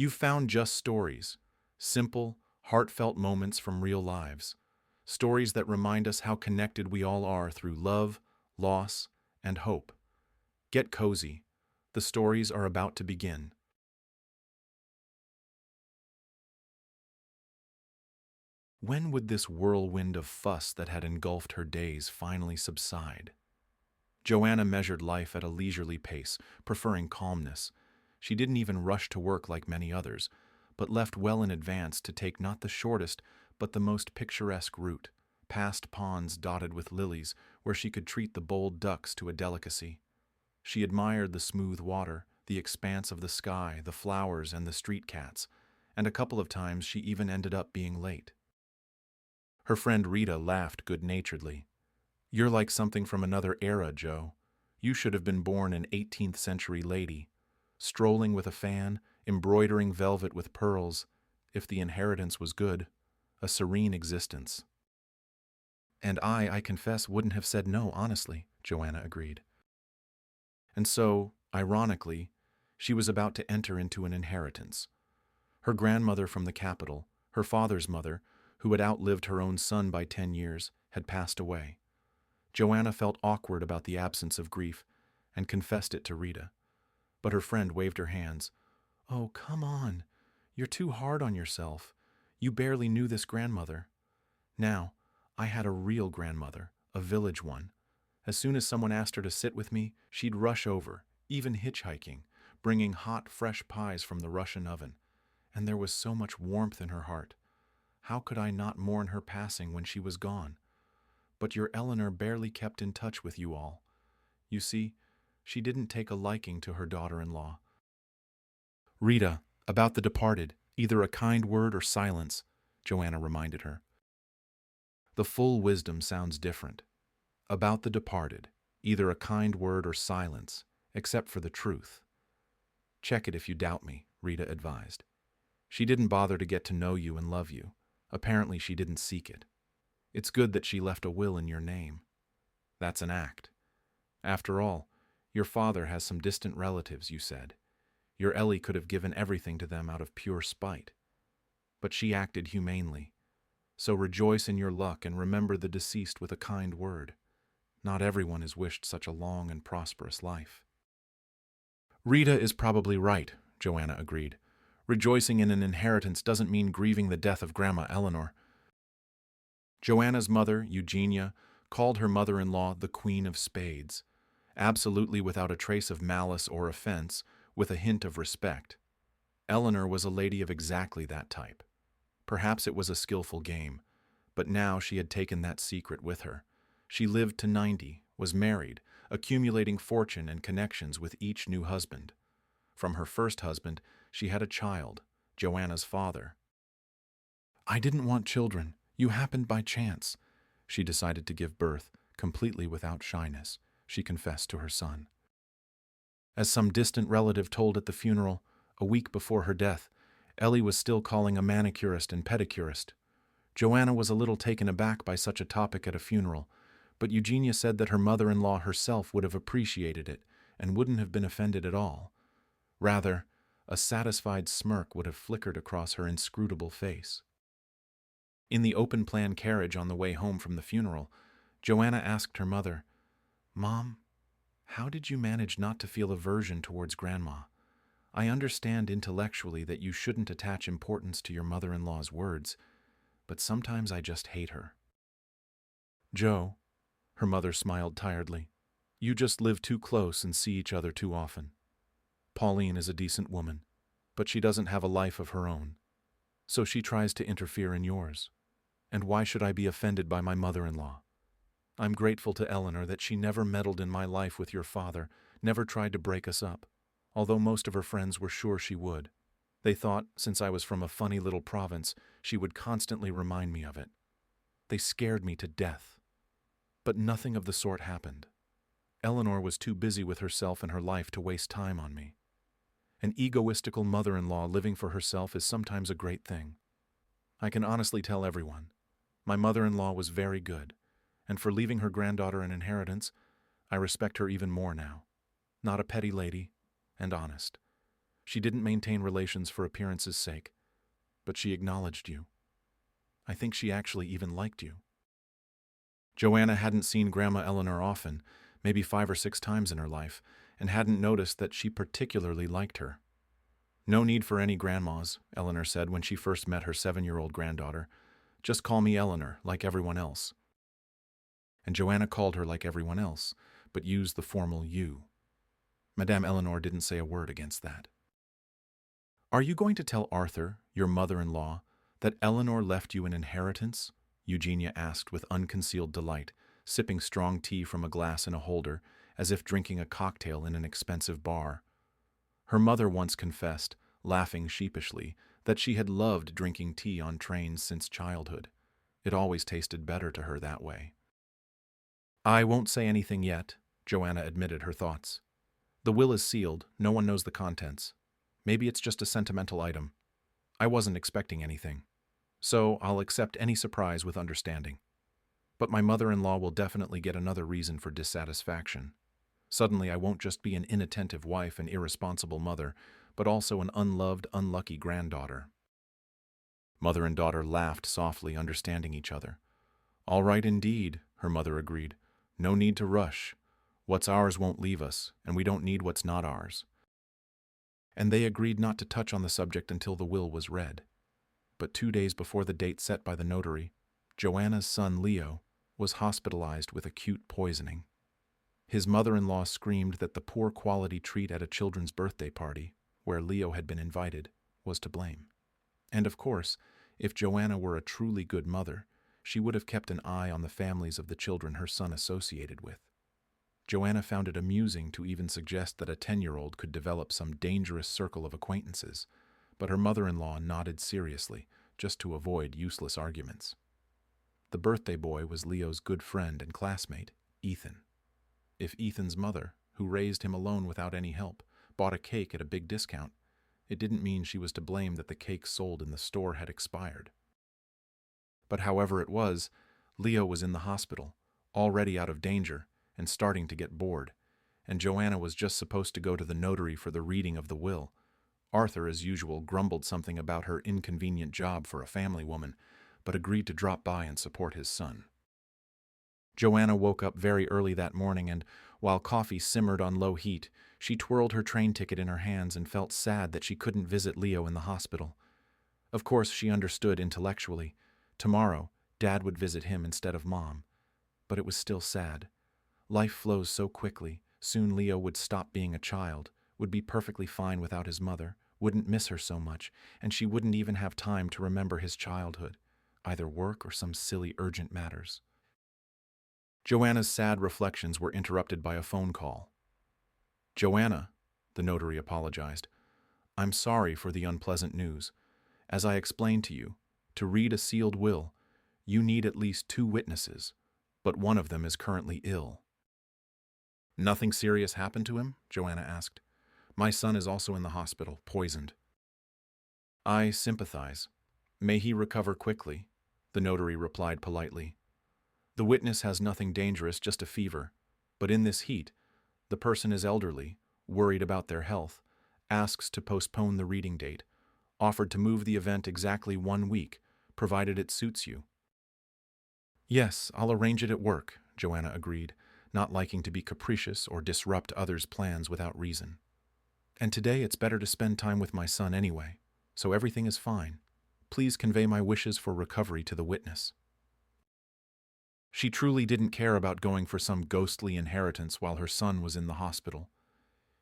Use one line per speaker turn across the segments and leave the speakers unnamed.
You've found just stories, simple, heartfelt moments from real lives, stories that remind us how connected we all are through love, loss, and hope. Get cozy. The stories are about to begin. When would this whirlwind of fuss that had engulfed her days finally subside? Joanna measured life at a leisurely pace, preferring calmness. She didn't even rush to work like many others, but left well in advance to take not the shortest, but the most picturesque route, past ponds dotted with lilies, where she could treat the bold ducks to a delicacy. She admired the smooth water, the expanse of the sky, the flowers, and the street cats, and a couple of times she even ended up being late. Her friend Rita laughed good-naturedly. "You're like something from another era, Joe. You should have been born an 18th century lady, strolling with a fan, embroidering velvet with pearls, if the inheritance was good, a serene existence." "And I confess, wouldn't have said no, honestly," Joanna agreed. And so, ironically, she was about to enter into an inheritance. Her grandmother from the capital, her father's mother, who had outlived her own son by 10 years, had passed away. Joanna felt awkward about the absence of grief and confessed it to Rita. But her friend waved her hands. "Oh, come on. You're too hard on yourself. You barely knew this grandmother. Now, I had a real grandmother, a village one. As soon as someone asked her to sit with me, she'd rush over, even hitchhiking, bringing hot, fresh pies from the Russian oven. And there was so much warmth in her heart. How could I not mourn her passing when she was gone? But your Eleanor barely kept in touch with you all. You see, she didn't take a liking to her daughter-in-law." "Rita, about the departed, either a kind word or silence," Joanna reminded her. "The full wisdom sounds different. About the departed, either a kind word or silence, except for the truth. Check it if you doubt me," Rita advised. "She didn't bother to get to know you and love you. Apparently she didn't seek it. It's good that she left a will in your name. That's an act. After all, your father has some distant relatives, you said. Your Ellie could have given everything to them out of pure spite. But she acted humanely. So rejoice in your luck and remember the deceased with a kind word. Not everyone is wished such a long and prosperous life." "Rita is probably right," Joanna agreed. "Rejoicing in an inheritance doesn't mean grieving the death of Grandma Eleanor." Joanna's mother, Eugenia, called her mother-in-law the Queen of Spades, absolutely without a trace of malice or offense, with a hint of respect. Eleanor was a lady of exactly that type. Perhaps it was a skillful game, but now she had taken that secret with her. She lived to 90, was married, accumulating fortune and connections with each new husband. From her first husband, she had a child, Joanna's father. "I didn't want children. You happened by chance." She decided to give birth, completely without shyness, she confessed to her son. As some distant relative told at the funeral, a week before her death, Ellie was still calling a manicurist and pedicurist. Joanna was a little taken aback by such a topic at a funeral, but Eugenia said that her mother-in-law herself would have appreciated it and wouldn't have been offended at all. Rather, a satisfied smirk would have flickered across her inscrutable face. In the open-plan carriage on the way home from the funeral, Joanna asked her mother, "Mom, how did you manage not to feel aversion towards Grandma? I understand intellectually that you shouldn't attach importance to your mother-in-law's words, but sometimes I just hate her." "Joe," her mother smiled tiredly, "you just live too close and see each other too often. Pauline is a decent woman, but she doesn't have a life of her own, so she tries to interfere in yours. And why should I be offended by my mother-in-law? I'm grateful to Eleanor that she never meddled in my life with your father, never tried to break us up, although most of her friends were sure she would. They thought, since I was from a funny little province, she would constantly remind me of it. They scared me to death. But nothing of the sort happened. Eleanor was too busy with herself and her life to waste time on me. An egoistical mother-in-law living for herself is sometimes a great thing. I can honestly tell everyone, my mother-in-law was very good, and for leaving her granddaughter an inheritance, I respect her even more now. Not a petty lady, and honest. She didn't maintain relations for appearance's sake, but she acknowledged you. I think she actually even liked you. Joanna hadn't seen Grandma Eleanor often, maybe 5 or 6 times in her life, and hadn't noticed that she particularly liked her. No need for any grandmas, Eleanor said when she first met her 7-year-old granddaughter. Just call me Eleanor, like everyone else. And Joanna called her like everyone else, but used the formal you. Madame Eleanor didn't say a word against that. Are you going to tell Arthur, your mother-in-law, that Eleanor left you an inheritance? Eugenia asked with unconcealed delight, sipping strong tea from a glass in a holder, as if drinking a cocktail in an expensive bar. Her mother once confessed, laughing sheepishly, that she had loved drinking tea on trains since childhood. It always tasted better to her that way. I won't say anything yet, Joanna admitted her thoughts. The will is sealed, no one knows the contents. Maybe it's just a sentimental item. I wasn't expecting anything, so I'll accept any surprise with understanding. But my mother-in-law will definitely get another reason for dissatisfaction. Suddenly I won't just be an inattentive wife and irresponsible mother, but also an unloved, unlucky granddaughter. Mother and daughter laughed softly, understanding each other. All right indeed, her mother agreed. No need to rush. What's ours won't leave us, and we don't need what's not ours. And they agreed not to touch on the subject until the will was read. But 2 days before the date set by the notary, Joanna's son Leo was hospitalized with acute poisoning. His mother-in-law screamed that the poor quality treat at a children's birthday party, where Leo had been invited, was to blame. And of course, if Joanna were a truly good mother, she would have kept an eye on the families of the children her son associated with. Joanna found it amusing to even suggest that a 10-year-old could develop some dangerous circle of acquaintances, but her mother-in-law nodded seriously, just to avoid useless arguments. The birthday boy was Leo's good friend and classmate, Ethan. If Ethan's mother, who raised him alone without any help, bought a cake at a big discount, it didn't mean she was to blame that the cake sold in the store had expired. But however it was, Leo was in the hospital, already out of danger, and starting to get bored, and Joanna was just supposed to go to the notary for the reading of the will. Arthur, as usual, grumbled something about her inconvenient job for a family woman, but agreed to drop by and support his son. Joanna woke up very early that morning, and while coffee simmered on low heat, she twirled her train ticket in her hands and felt sad that she couldn't visit Leo in the hospital. Of course, she understood intellectually. Tomorrow, Dad would visit him instead of Mom. But it was still sad. Life flows so quickly. Soon Leo would stop being a child, would be perfectly fine without his mother, wouldn't miss her so much, and she wouldn't even have time to remember his childhood, either work or some silly urgent matters. Joanna's sad reflections were interrupted by a phone call. Joanna, the notary apologized. I'm sorry for the unpleasant news. As I explained to you, to read a sealed will, you need at least 2 witnesses, but one of them is currently ill. Nothing serious happened to him? Joanna asked. My son is also in the hospital, poisoned. I sympathize. May he recover quickly, the notary replied politely. The witness has nothing dangerous, just a fever, but in this heat, the person is elderly, worried about their health, asks to postpone the reading date, offered to move the event exactly 1 week, provided it suits you. Yes, I'll arrange it at work, Joanna agreed, not liking to be capricious or disrupt others' plans without reason. And today it's better to spend time with my son anyway, so everything is fine. Please convey my wishes for recovery to the witness. She truly didn't care about going for some ghostly inheritance while her son was in the hospital.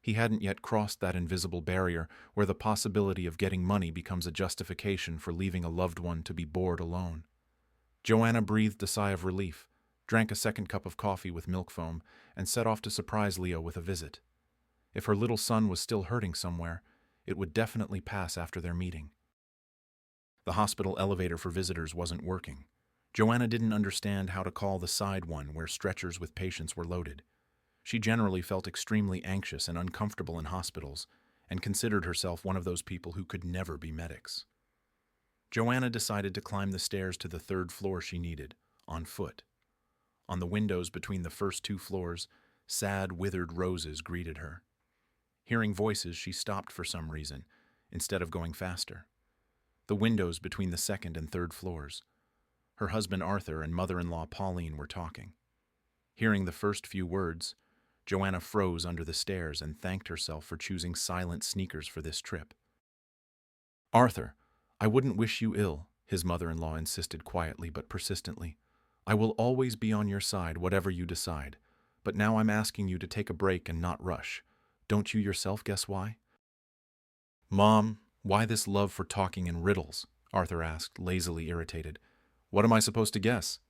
He hadn't yet crossed that invisible barrier where the possibility of getting money becomes a justification for leaving a loved one to be bored alone. Joanna breathed a sigh of relief, drank a second cup of coffee with milk foam, and set off to surprise Leo with a visit. If her little son was still hurting somewhere, it would definitely pass after their meeting. The hospital elevator for visitors wasn't working. Joanna didn't understand how to call the side one where stretchers with patients were loaded. She generally felt extremely anxious and uncomfortable in hospitals, and considered herself one of those people who could never be medics. Joanna decided to climb the stairs to the 3rd floor she needed, on foot. On the windows between the first 2 floors, sad, withered roses greeted her. Hearing voices, she stopped for some reason, instead of going faster. The windows between the second and third floors. Her husband Arthur and mother-in-law Pauline were talking. Hearing the first few words, Joanna froze under the stairs and thanked herself for choosing silent sneakers for this trip. "Arthur, I wouldn't wish you ill," his mother-in-law insisted quietly but persistently. "I will always be on your side, whatever you decide. But now I'm asking you to take a break and not rush. Don't you yourself guess why?" "Mom, why this love for talking in riddles?" Arthur asked, lazily irritated. "What am I supposed to guess?"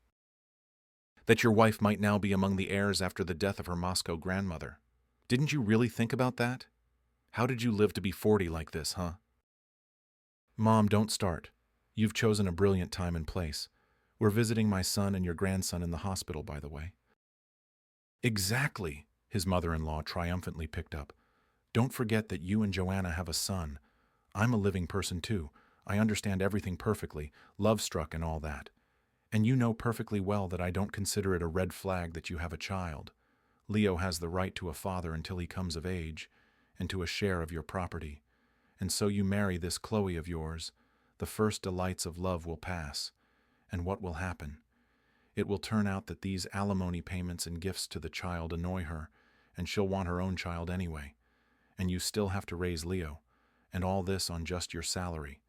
"That your wife might now be among the heirs after the death of her Moscow grandmother. Didn't you really think about that? How did you live to be 40 like this, huh?" "Mom, don't start. You've chosen a brilliant time and place. We're visiting my son and your grandson in the hospital, by the way." "Exactly," his mother-in-law triumphantly picked up. "Don't forget that you and Joanna have a son. I'm a living person too. I understand everything perfectly, love-struck and all that. And you know perfectly well that I don't consider it a red flag that you have a child. Leo has the right to a father until he comes of age, and to a share of your property. And so you marry this Chloe of yours. The first delights of love will pass. And what will happen? It will turn out that these alimony payments and gifts to the child annoy her, and she'll want her own child anyway. And you still have to raise Leo, and all this on just your salary.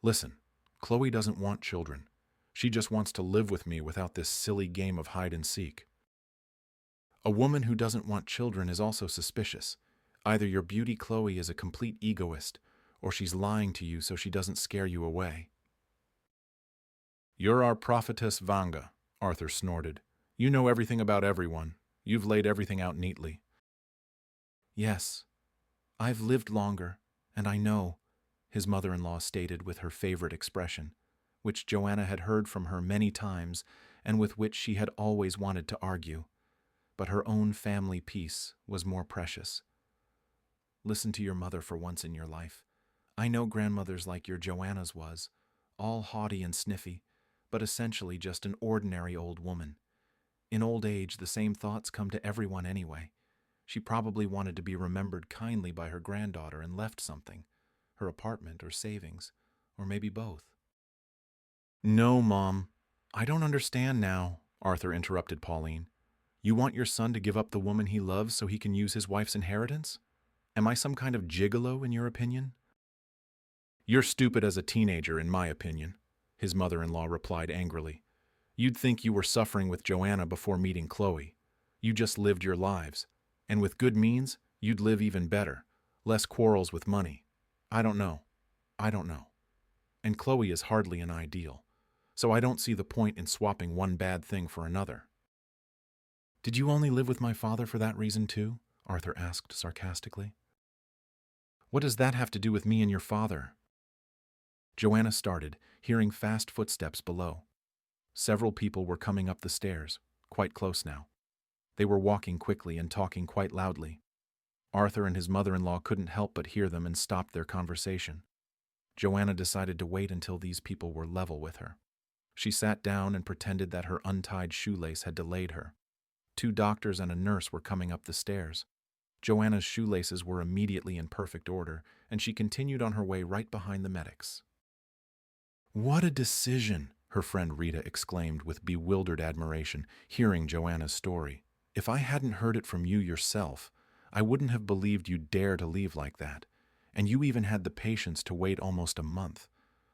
Listen, Chloe doesn't want children. She just wants to live with me without this silly game of hide and seek. A woman who doesn't want children is also suspicious. Either your beauty Chloe is a complete egoist, or she's lying to you so she doesn't scare you away." "You're our prophetess Vanga," Arthur snorted. "You know everything about everyone. You've laid everything out neatly." "Yes, I've lived longer, and I know," his mother-in-law stated with her favorite expression, which Joanna had heard from her many times and with which she had always wanted to argue. But her own family peace was more precious. "Listen to your mother for once in your life. I know grandmothers like your Joanna's was, all haughty and sniffy, but essentially just an ordinary old woman. In old age, the same thoughts come to everyone anyway. She probably wanted to be remembered kindly by her granddaughter and left something, her apartment or savings, or maybe both." "No, Mom, I don't understand now," Arthur interrupted Pauline. "You want your son to give up the woman he loves so he can use his wife's inheritance? Am I some kind of gigolo in your opinion?" "You're stupid as a teenager, in my opinion," his mother-in-law replied angrily. "You'd think you were suffering with Joanna before meeting Chloe. You just lived your lives. And with good means, you'd live even better. Less quarrels with money. I don't know. And Chloe is hardly an ideal. So I don't see the point in swapping one bad thing for another." "Did you only live with my father for that reason too?" Arthur asked sarcastically. "What does that have to do with me and your father?" Joanna started, hearing fast footsteps below. Several people were coming up the stairs, quite close now. They were walking quickly and talking quite loudly. Arthur and his mother-in-law couldn't help but hear them and stopped their conversation. Joanna decided to wait until these people were level with her. She sat down and pretended that her untied shoelace had delayed her. 2 doctors and a nurse were coming up the stairs. Joanna's shoelaces were immediately in perfect order, and she continued on her way right behind the medics. "What a decision!" her friend Rita exclaimed with bewildered admiration, hearing Joanna's story. "If I hadn't heard it from you yourself, I wouldn't have believed you'd dare to leave like that. And you even had the patience to wait almost a month.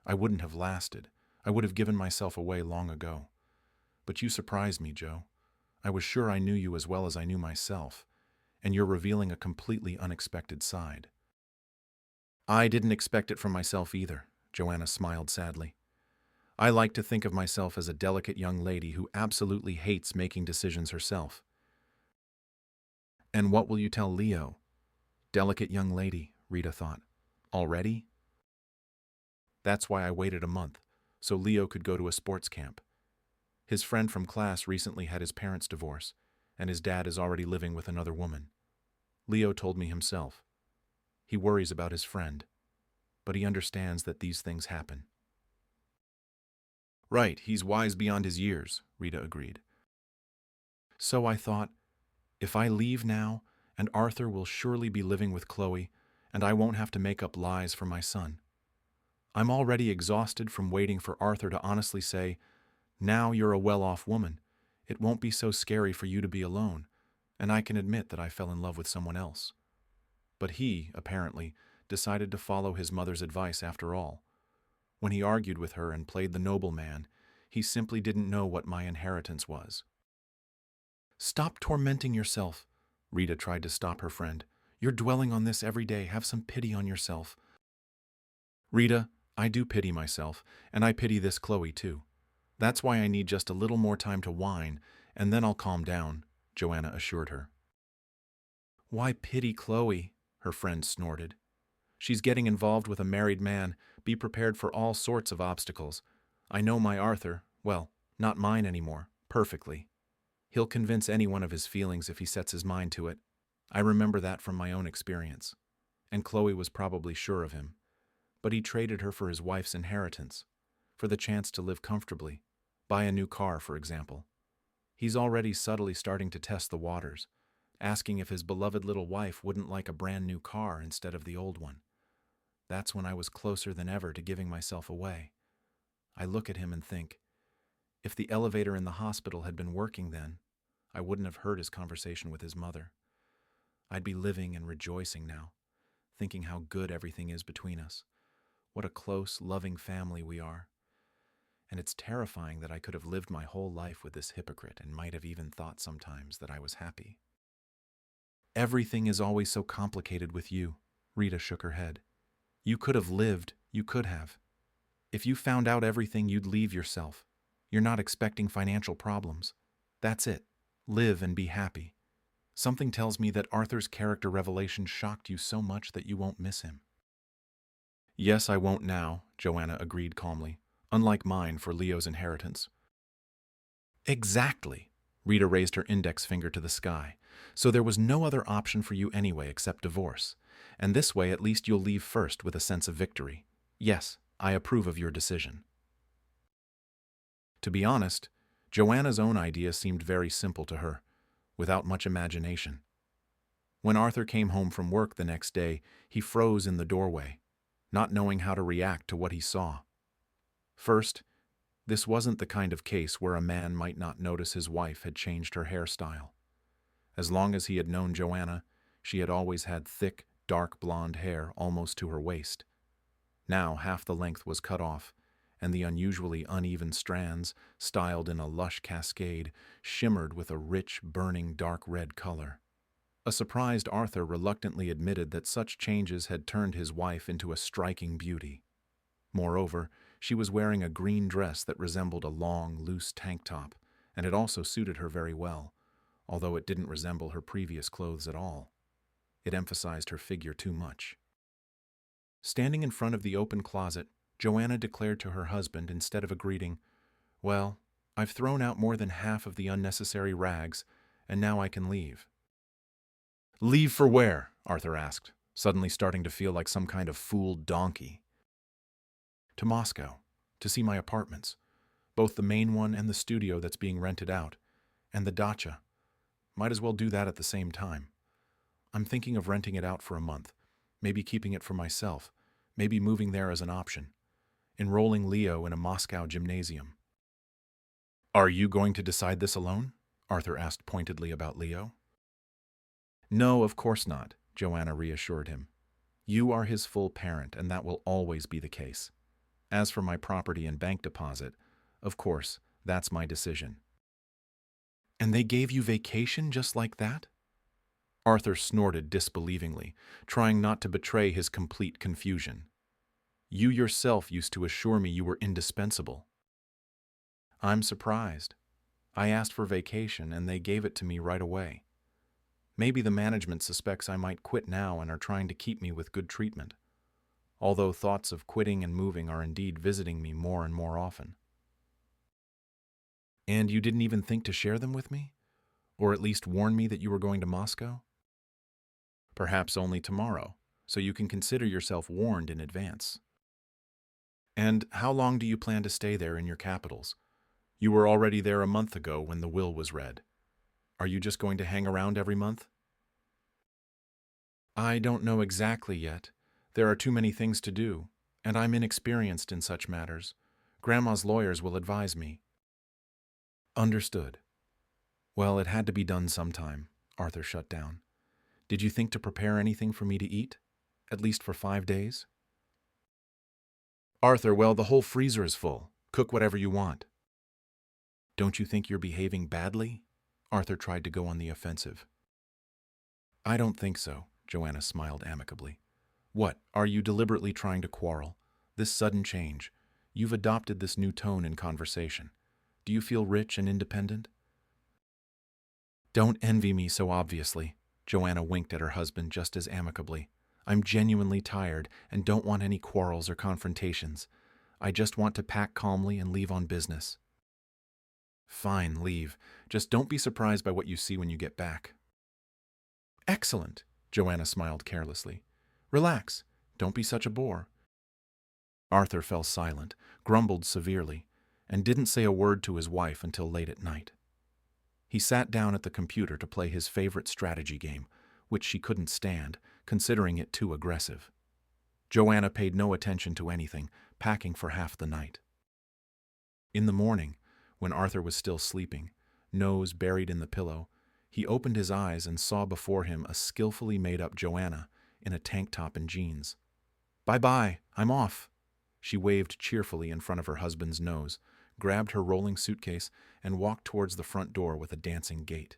I wouldn't have lasted. I would have given myself away long ago. But you surprised me, Joe. I was sure I knew you as well as I knew myself, and you're revealing a completely unexpected side." "I didn't expect it from myself either," Joanna smiled sadly. "I like to think of myself as a delicate young lady who absolutely hates making decisions herself." "And what will you tell Leo?" Delicate young lady, Rita thought. Already? That's why I waited a month, so Leo could go to a sports camp. His friend from class recently had his parents divorce, and his dad is already living with another woman. Leo told me himself. He worries about his friend, but he understands that these things happen. "Right, he's wise beyond his years," Rita agreed. "So I thought, if I leave now, and Arthur will surely be living with Chloe, and I won't have to make up lies for my son. I'm already exhausted from waiting for Arthur to honestly say, "Now you're a well-off woman. It won't be so scary for you to be alone, and I can admit that I fell in love with someone else." But he, apparently, decided to follow his mother's advice after all. When he argued with her and played the nobleman, he simply didn't know what my inheritance was. "Stop tormenting yourself," Rita tried to stop her friend. "You're dwelling on this every day. Have some pity on yourself." "Rita, I do pity myself, and I pity this Chloe too. That's why I need just a little more time to whine, and then I'll calm down," Joanna assured her. "Why pity Chloe?" her friend snorted. "She's getting involved with a married man. Be prepared for all sorts of obstacles. I know my Arthur, well, not mine anymore, perfectly. He'll convince anyone of his feelings if he sets his mind to it. I remember that from my own experience. And Chloe was probably sure of him. But he traded her for his wife's inheritance, for the chance to live comfortably, buy a new car, for example. He's already subtly starting to test the waters, asking if his beloved little wife wouldn't like a brand new car instead of the old one. That's when I was closer than ever to giving myself away. I look at him and think, if the elevator in the hospital had been working then, I wouldn't have heard his conversation with his mother. I'd be living and rejoicing now, thinking how good everything is between us. What a close, loving family we are. And it's terrifying that I could have lived my whole life with this hypocrite and might have even thought sometimes that I was happy." "Everything is always so complicated with you," Rita shook her head. "You could have lived, you could have. If you found out everything, you'd leave yourself. You're not expecting financial problems. That's it. Live and be happy. Something tells me that Arthur's character revelation shocked you so much that you won't miss him." "Yes, I won't now," Joanna agreed calmly, "unlike mine for Leo's inheritance." "Exactly," Rita raised her index finger to the sky. "So there was no other option for you anyway except divorce. And this way at least you'll leave first with a sense of victory. Yes, I approve of your decision." To be honest, Joanna's own idea seemed very simple to her, without much imagination. When Arthur came home from work the next day, he froze in the doorway, not knowing how to react to what he saw. First, this wasn't the kind of case where a man might not notice his wife had changed her hairstyle. As long as he had known Joanna, she had always had thick, dark blonde hair almost to her waist. Now half the length was cut off, and the unusually uneven strands, styled in a lush cascade, shimmered with a rich, burning dark red color. A surprised Arthur reluctantly admitted that such changes had turned his wife into a striking beauty. Moreover, she was wearing a green dress that resembled a long, loose tank top, and it also suited her very well, although it didn't resemble her previous clothes at all. It emphasized her figure too much. Standing in front of the open closet, Joanna declared to her husband instead of a greeting, "Well, I've thrown out more than half of the unnecessary rags, and now I can leave." "Leave for where?" Arthur asked, suddenly starting to feel like some kind of fooled donkey. "To Moscow, to see my apartments, both the main one and the studio that's being rented out, and the dacha. Might as well do that at the same time. I'm thinking of renting it out for a month, maybe keeping it for myself, maybe moving there as an option, enrolling Leo in a Moscow gymnasium." "Are you going to decide this alone?" Arthur asked pointedly about Leo. "No, of course not," Joanna reassured him. "You are his full parent, and that will always be the case. As for my property and bank deposit, of course, that's my decision." "And they gave you vacation just like that?" Arthur snorted disbelievingly, trying not to betray his complete confusion. "You yourself used to assure me you were indispensable." "I'm surprised. I asked for vacation, and they gave it to me right away. Maybe the management suspects I might quit now and are trying to keep me with good treatment, although thoughts of quitting and moving are indeed visiting me more and more often." "And you didn't even think to share them with me? Or at least warn me that you were going to Moscow?" "Perhaps only tomorrow, so you can consider yourself warned in advance." "And how long do you plan to stay there in your capitals? You were already there a month ago when the will was read. Are you just going to hang around every month?" I don't know exactly yet. There are too many things to do, and I'm inexperienced in such matters. Grandma's lawyers will advise me. Understood. Well, it had to be done sometime. Arthur shut down. Did you think to prepare anything for me to eat? At least for 5 days? Arthur, well, the whole freezer is full. Cook whatever you want. Don't you think you're behaving badly? Arthur tried to go on the offensive. I don't think so, Joanna smiled amicably. What, are you deliberately trying to quarrel? This sudden change. You've adopted this new tone in conversation. Do you feel rich and independent? Don't envy me so obviously. Joanna winked at her husband just as amicably. I'm genuinely tired and don't want any quarrels or confrontations. I just want to pack calmly and leave on business. Fine, leave. Just don't be surprised by what you see when you get back. Excellent, Joanna smiled carelessly. Relax. Don't be such a bore. Arthur fell silent, grumbled severely, and didn't say a word to his wife until late at night. He sat down at the computer to play his favorite strategy game, which she couldn't stand, considering it too aggressive. Joanna paid no attention to anything, packing for half the night. In the morning, when Arthur was still sleeping, nose buried in the pillow, he opened his eyes and saw before him a skillfully made-up Joanna in a tank top and jeans. Bye-bye, I'm off. She waved cheerfully in front of her husband's nose, grabbed her rolling suitcase, and walked towards the front door with a dancing gait.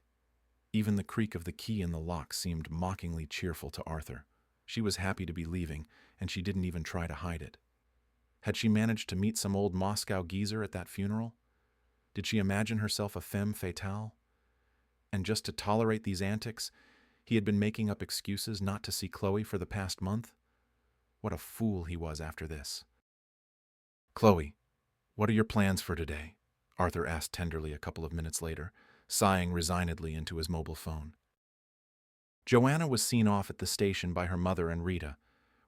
Even the creak of the key in the lock seemed mockingly cheerful to Arthur. She was happy to be leaving, and she didn't even try to hide it. Had she managed to meet some old Moscow geezer at that funeral? Did she imagine herself a femme fatale? And just to tolerate these antics, he had been making up excuses not to see Chloe for the past month? What a fool he was after this. Chloe, what are your plans for today? Arthur asked tenderly a couple of minutes later, sighing resignedly into his mobile phone. Joanna was seen off at the station by her mother and Rita.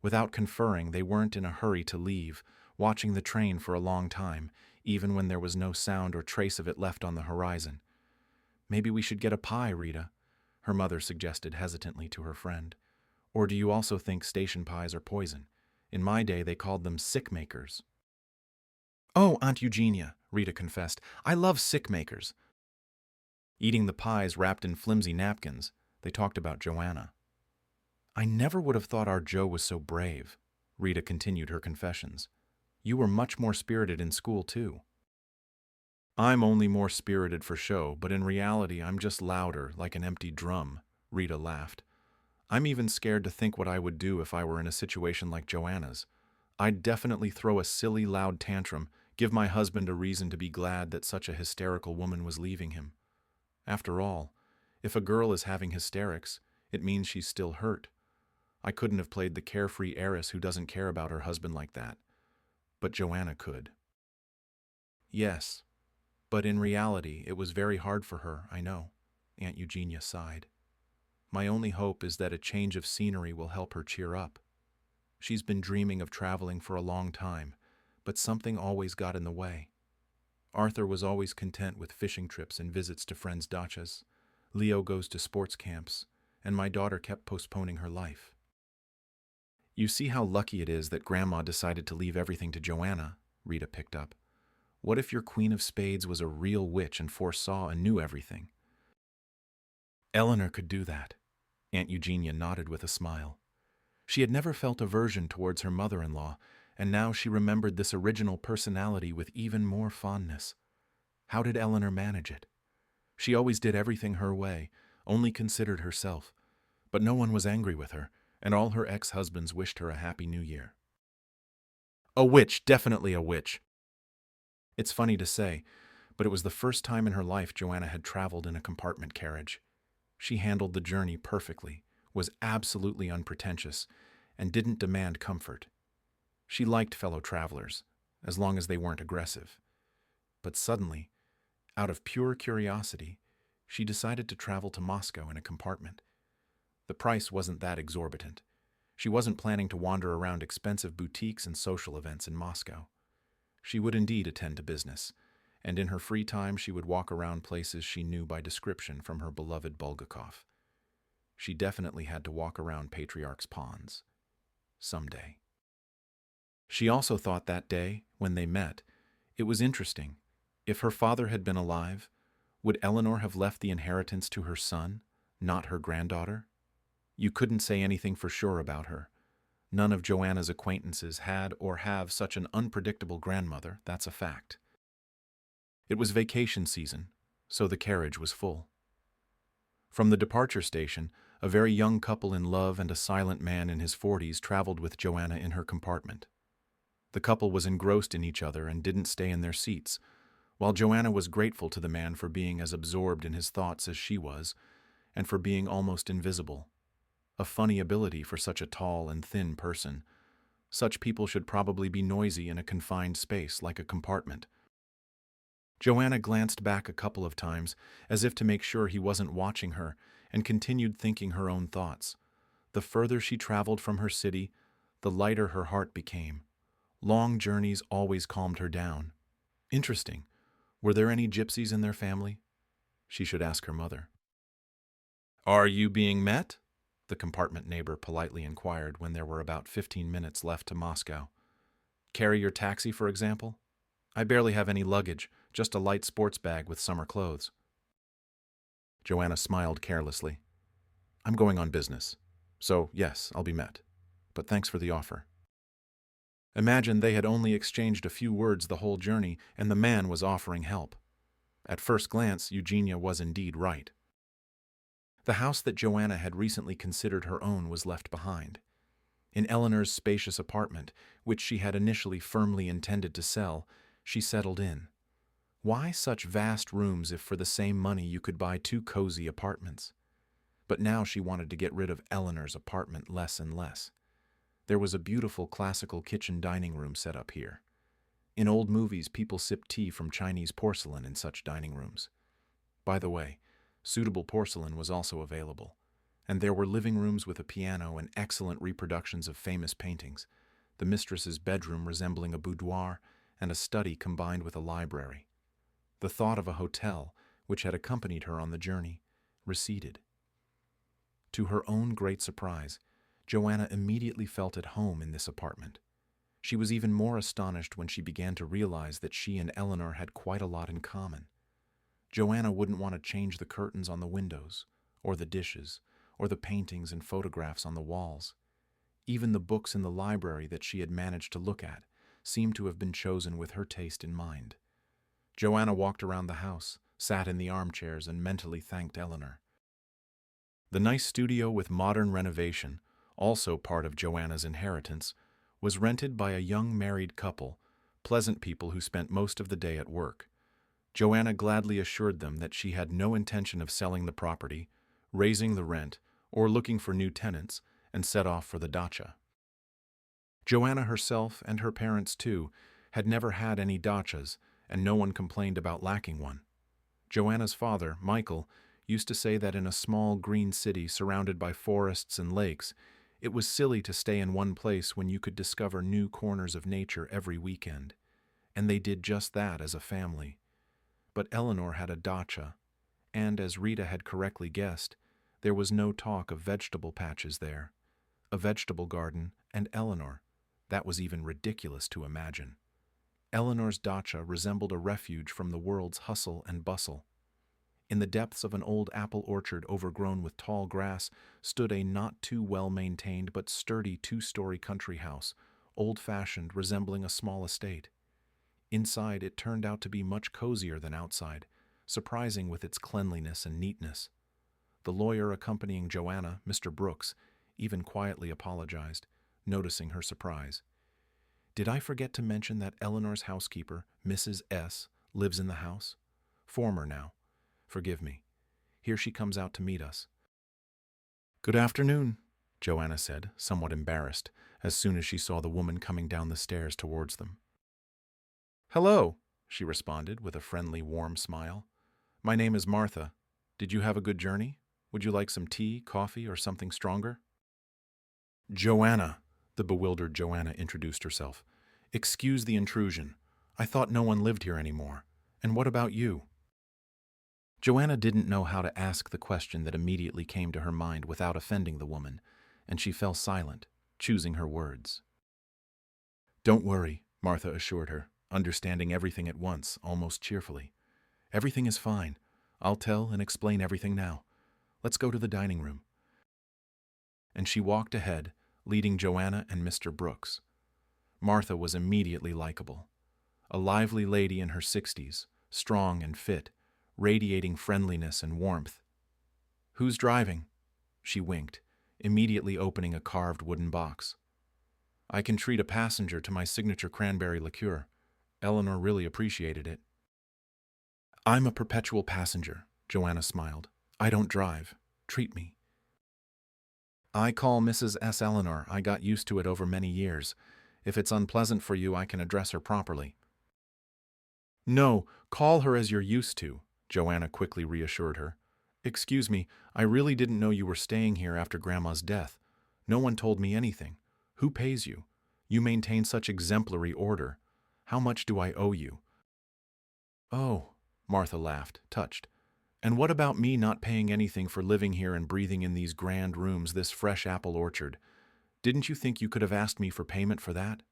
Without conferring, they weren't in a hurry to leave, watching the train for a long time, even when there was no sound or trace of it left on the horizon. Maybe we should get a pie, Rita, her mother suggested hesitantly to her friend. Or do you also think station pies are poison? In my day, they called them sick makers. Oh, Aunt Eugenia, Rita confessed, I love sick makers. Eating the pies wrapped in flimsy napkins, they talked about Joanna. I never would have thought our Jo was so brave, Rita continued her confessions. You were much more spirited in school, too. I'm only more spirited for show, but in reality I'm just louder, like an empty drum, Rita laughed. I'm even scared to think what I would do if I were in a situation like Joanna's. I'd definitely throw a silly, loud tantrum, give my husband a reason to be glad that such a hysterical woman was leaving him. After all, if a girl is having hysterics, it means she's still hurt. I couldn't have played the carefree heiress who doesn't care about her husband like that. But Joanna could. Yes, but in reality it was very hard for her, I know, Aunt Eugenia sighed. My only hope is that a change of scenery will help her cheer up. She's been dreaming of traveling for a long time, but something always got in the way. Arthur was always content with fishing trips and visits to friends' dachas. Leo goes to sports camps, and my daughter kept postponing her life. You see how lucky it is that Grandma decided to leave everything to Joanna, Rita picked up. What if your Queen of Spades was a real witch and foresaw and knew everything? Eleanor could do that. Aunt Eugenia nodded with a smile. She had never felt aversion towards her mother-in-law, and now she remembered this original personality with even more fondness. How did Eleanor manage it? She always did everything her way, only considered herself. But no one was angry with her, and all her ex-husbands wished her a happy new year. A witch, definitely a witch. It's funny to say, but it was the first time in her life Joanna had traveled in a compartment carriage. She handled the journey perfectly, was absolutely unpretentious, and didn't demand comfort. She liked fellow travelers, as long as they weren't aggressive. But suddenly, out of pure curiosity, she decided to travel to Moscow in a compartment. The price wasn't that exorbitant. She wasn't planning to wander around expensive boutiques and social events in Moscow. She would indeed attend to business, and in her free time she would walk around places she knew by description from her beloved Bulgakov. She definitely had to walk around Patriarch's Ponds. Someday. She also thought that day, when they met, it was interesting. If her father had been alive, would Eleanor have left the inheritance to her son, not her granddaughter? You couldn't say anything for sure about her. None of Joanna's acquaintances had or have such an unpredictable grandmother, that's a fact. It was vacation season, so the carriage was full. From the departure station, a very young couple in love and a silent man in his 40s traveled with Joanna in her compartment. The couple was engrossed in each other and didn't stay in their seats, while Joanna was grateful to the man for being as absorbed in his thoughts as she was, and for being almost invisible. A funny ability for such a tall and thin person. Such people should probably be noisy in a confined space like a compartment. Joanna glanced back a couple of times, as if to make sure he wasn't watching her, and continued thinking her own thoughts. The further she traveled from her city, the lighter her heart became. Long journeys always calmed her down. Interesting. Were there any gypsies in their family? She should ask her mother. "Are you being met?" the compartment neighbor politely inquired when there were about 15 minutes left to Moscow. "Carry your taxi, for example? I barely have any luggage, just a light sports bag with summer clothes." Joanna smiled carelessly. "I'm going on business. So, yes, I'll be met. But thanks for the offer." Imagine they had only exchanged a few words the whole journey, and the man was offering help. At first glance, Eugenia was indeed right. The house that Joanna had recently considered her own was left behind. In Eleanor's spacious apartment, which she had initially firmly intended to sell, she settled in. Why such vast rooms if for the same money you could buy 2 cozy apartments? But now she wanted to get rid of Eleanor's apartment less and less. There was a beautiful classical kitchen dining room set up here. In old movies, people sipped tea from Chinese porcelain in such dining rooms. By the way, suitable porcelain was also available, and there were living rooms with a piano and excellent reproductions of famous paintings, the mistress's bedroom resembling a boudoir, and a study combined with a library. The thought of a hotel, which had accompanied her on the journey, receded. To her own great surprise, Joanna immediately felt at home in this apartment. She was even more astonished when she began to realize that she and Eleanor had quite a lot in common. Joanna wouldn't want to change the curtains on the windows, or the dishes, or the paintings and photographs on the walls. Even the books in the library that she had managed to look at seemed to have been chosen with her taste in mind. Joanna walked around the house, sat in the armchairs, and mentally thanked Eleanor. The nice studio with modern renovation, also part of Joanna's inheritance, was rented by a young married couple, pleasant people who spent most of the day at work. Joanna gladly assured them that she had no intention of selling the property, raising the rent, or looking for new tenants, and set off for the dacha. Joanna herself, and her parents too, had never had any dachas, and no one complained about lacking one. Joanna's father, Michael, used to say that in a small green city surrounded by forests and lakes, it was silly to stay in one place when you could discover new corners of nature every weekend. And they did just that as a family. But Eleanor had a dacha, and as Rita had correctly guessed, there was no talk of vegetable patches there. A vegetable garden and Eleanor. That was even ridiculous to imagine. Eleanor's dacha resembled a refuge from the world's hustle and bustle. In the depths of an old apple orchard overgrown with tall grass stood a not too well-maintained but sturdy 2-story country house, old-fashioned, resembling a small estate. Inside, it turned out to be much cozier than outside, surprising with its cleanliness and neatness. The lawyer accompanying Joanna, Mr. Brooks, even quietly apologized, noticing her surprise. "Did I forget to mention that Eleanor's housekeeper, Mrs. S., lives in the house? Former now. Forgive me. Here she comes out to meet us." "Good afternoon," Joanna said, somewhat embarrassed, as soon as she saw the woman coming down the stairs towards them. "Hello," she responded with a friendly, warm smile. "My name is Martha. Did you have a good journey? Would you like some tea, coffee, or something stronger?" "Joanna," the bewildered Joanna introduced herself. "Excuse the intrusion. I thought no one lived here anymore. And what about you?" Joanna didn't know how to ask the question that immediately came to her mind without offending the woman, and she fell silent, choosing her words. "Don't worry," Martha assured her, understanding everything at once, almost cheerfully. "Everything is fine. I'll tell and explain everything now. Let's go to the dining room." And she walked ahead, leading Joanna and Mr. Brooks. Martha was immediately likable. A lively lady in her 60s, strong and fit, radiating friendliness and warmth. "Who's driving?" She winked, immediately opening a carved wooden box. "I can treat a passenger to my signature cranberry liqueur. Eleanor really appreciated it." "I'm a perpetual passenger," Joanna smiled. "I don't drive. Treat me." "I call Mrs. S. Eleanor. I got used to it over many years. If it's unpleasant for you, I can address her properly." "No, call her as you're used to," Joanna quickly reassured her. "Excuse me, I really didn't know you were staying here after Grandma's death. No one told me anything. Who pays you? You maintain such exemplary order. How much do I owe you?" "Oh," Martha laughed, touched. "And what about me not paying anything for living here and breathing in these grand rooms, this fresh apple orchard? Didn't you think you could have asked me for payment for that?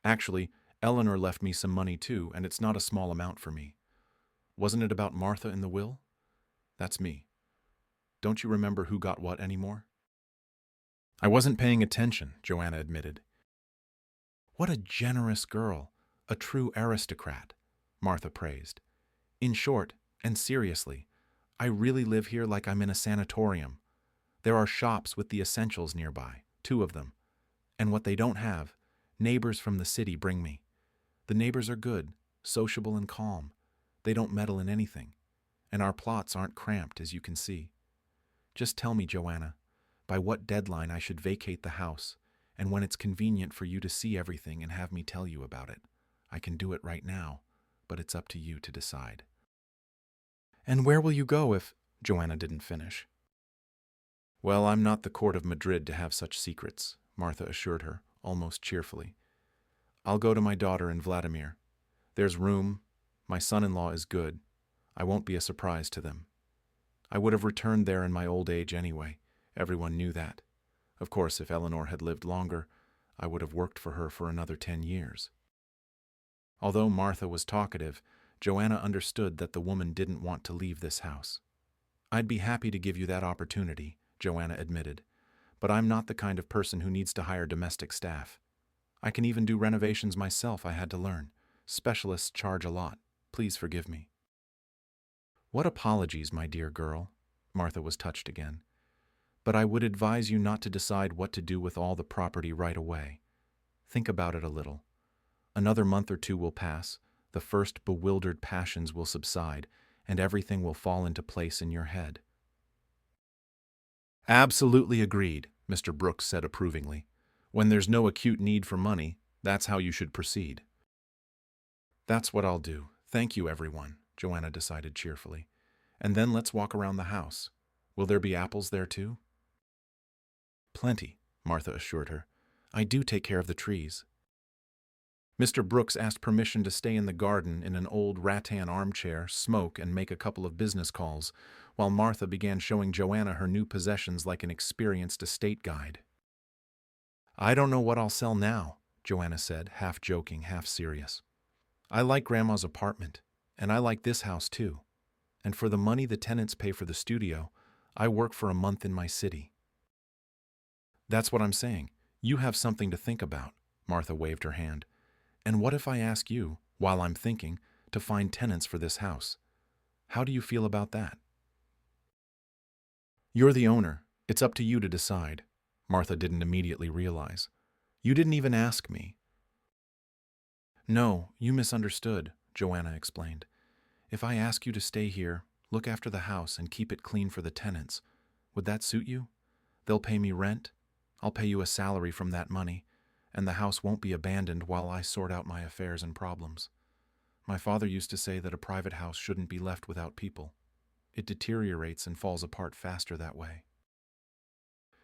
Actually, Eleanor left me some money too, and it's not a small amount for me. Wasn't it about Martha in the will? That's me. Don't you remember who got what anymore?" "I wasn't paying attention," Joanna admitted. "What a generous girl, a true aristocrat," Martha praised. "In short, and seriously, I really live here like I'm in a sanatorium. There are shops with the essentials nearby, 2 of them. And what they don't have, neighbors from the city bring me. The neighbors are good, sociable and calm. They don't meddle in anything. And our plots aren't cramped, as you can see. Just tell me, Joanna, by what deadline I should vacate the house, and when it's convenient for you to see everything and have me tell you about it. I can do it right now, but it's up to you to decide." "And where will you go if—" Joanna didn't finish. "Well, I'm not the court of Madrid to have such secrets," Martha assured her, almost cheerfully. "I'll go to my daughter in Vladimir. There's room. My son-in-law is good. I won't be a surprise to them. I would have returned there in my old age anyway. Everyone knew that. Of course, if Eleanor had lived longer, I would have worked for her for another 10 years. Although Martha was talkative, Joanna understood that the woman didn't want to leave this house. "I'd be happy to give you that opportunity," Joanna admitted, "but I'm not the kind of person who needs to hire domestic staff. I can even do renovations myself, I had to learn. Specialists charge a lot. Please forgive me." "What apologies, my dear girl," Martha was touched again. "But I would advise you not to decide what to do with all the property right away. Think about it a little. Another month or 2 will pass, the first bewildered passions will subside, and everything will fall into place in your head." "Absolutely agreed," Mr. Brooks said approvingly. "When there's no acute need for money, that's how you should proceed." "That's what I'll do. Thank you, everyone," Joanna decided cheerfully. "And then let's walk around the house. Will there be apples there too?" "Plenty," Martha assured her. "I do take care of the trees." Mr. Brooks asked permission to stay in the garden in an old rattan armchair, smoke, and make a couple of business calls, while Martha began showing Joanna her new possessions like an experienced estate guide. "I don't know what I'll sell now," Joanna said, half joking, half serious. "I like Grandma's apartment, and I like this house too. And for the money the tenants pay for the studio, I work for a month in my city." "That's what I'm saying. You have something to think about," Martha waved her hand. "And what if I ask you, while I'm thinking, to find tenants for this house? How do you feel about that?" "You're the owner. It's up to you to decide," Martha didn't immediately realize. "You didn't even ask me." "No, you misunderstood," Joanna explained. "If I ask you to stay here, look after the house, and keep it clean for the tenants, would that suit you? They'll pay me rent. I'll pay you a salary from that money, and the house won't be abandoned while I sort out my affairs and problems. My father used to say that a private house shouldn't be left without people. It deteriorates and falls apart faster that way."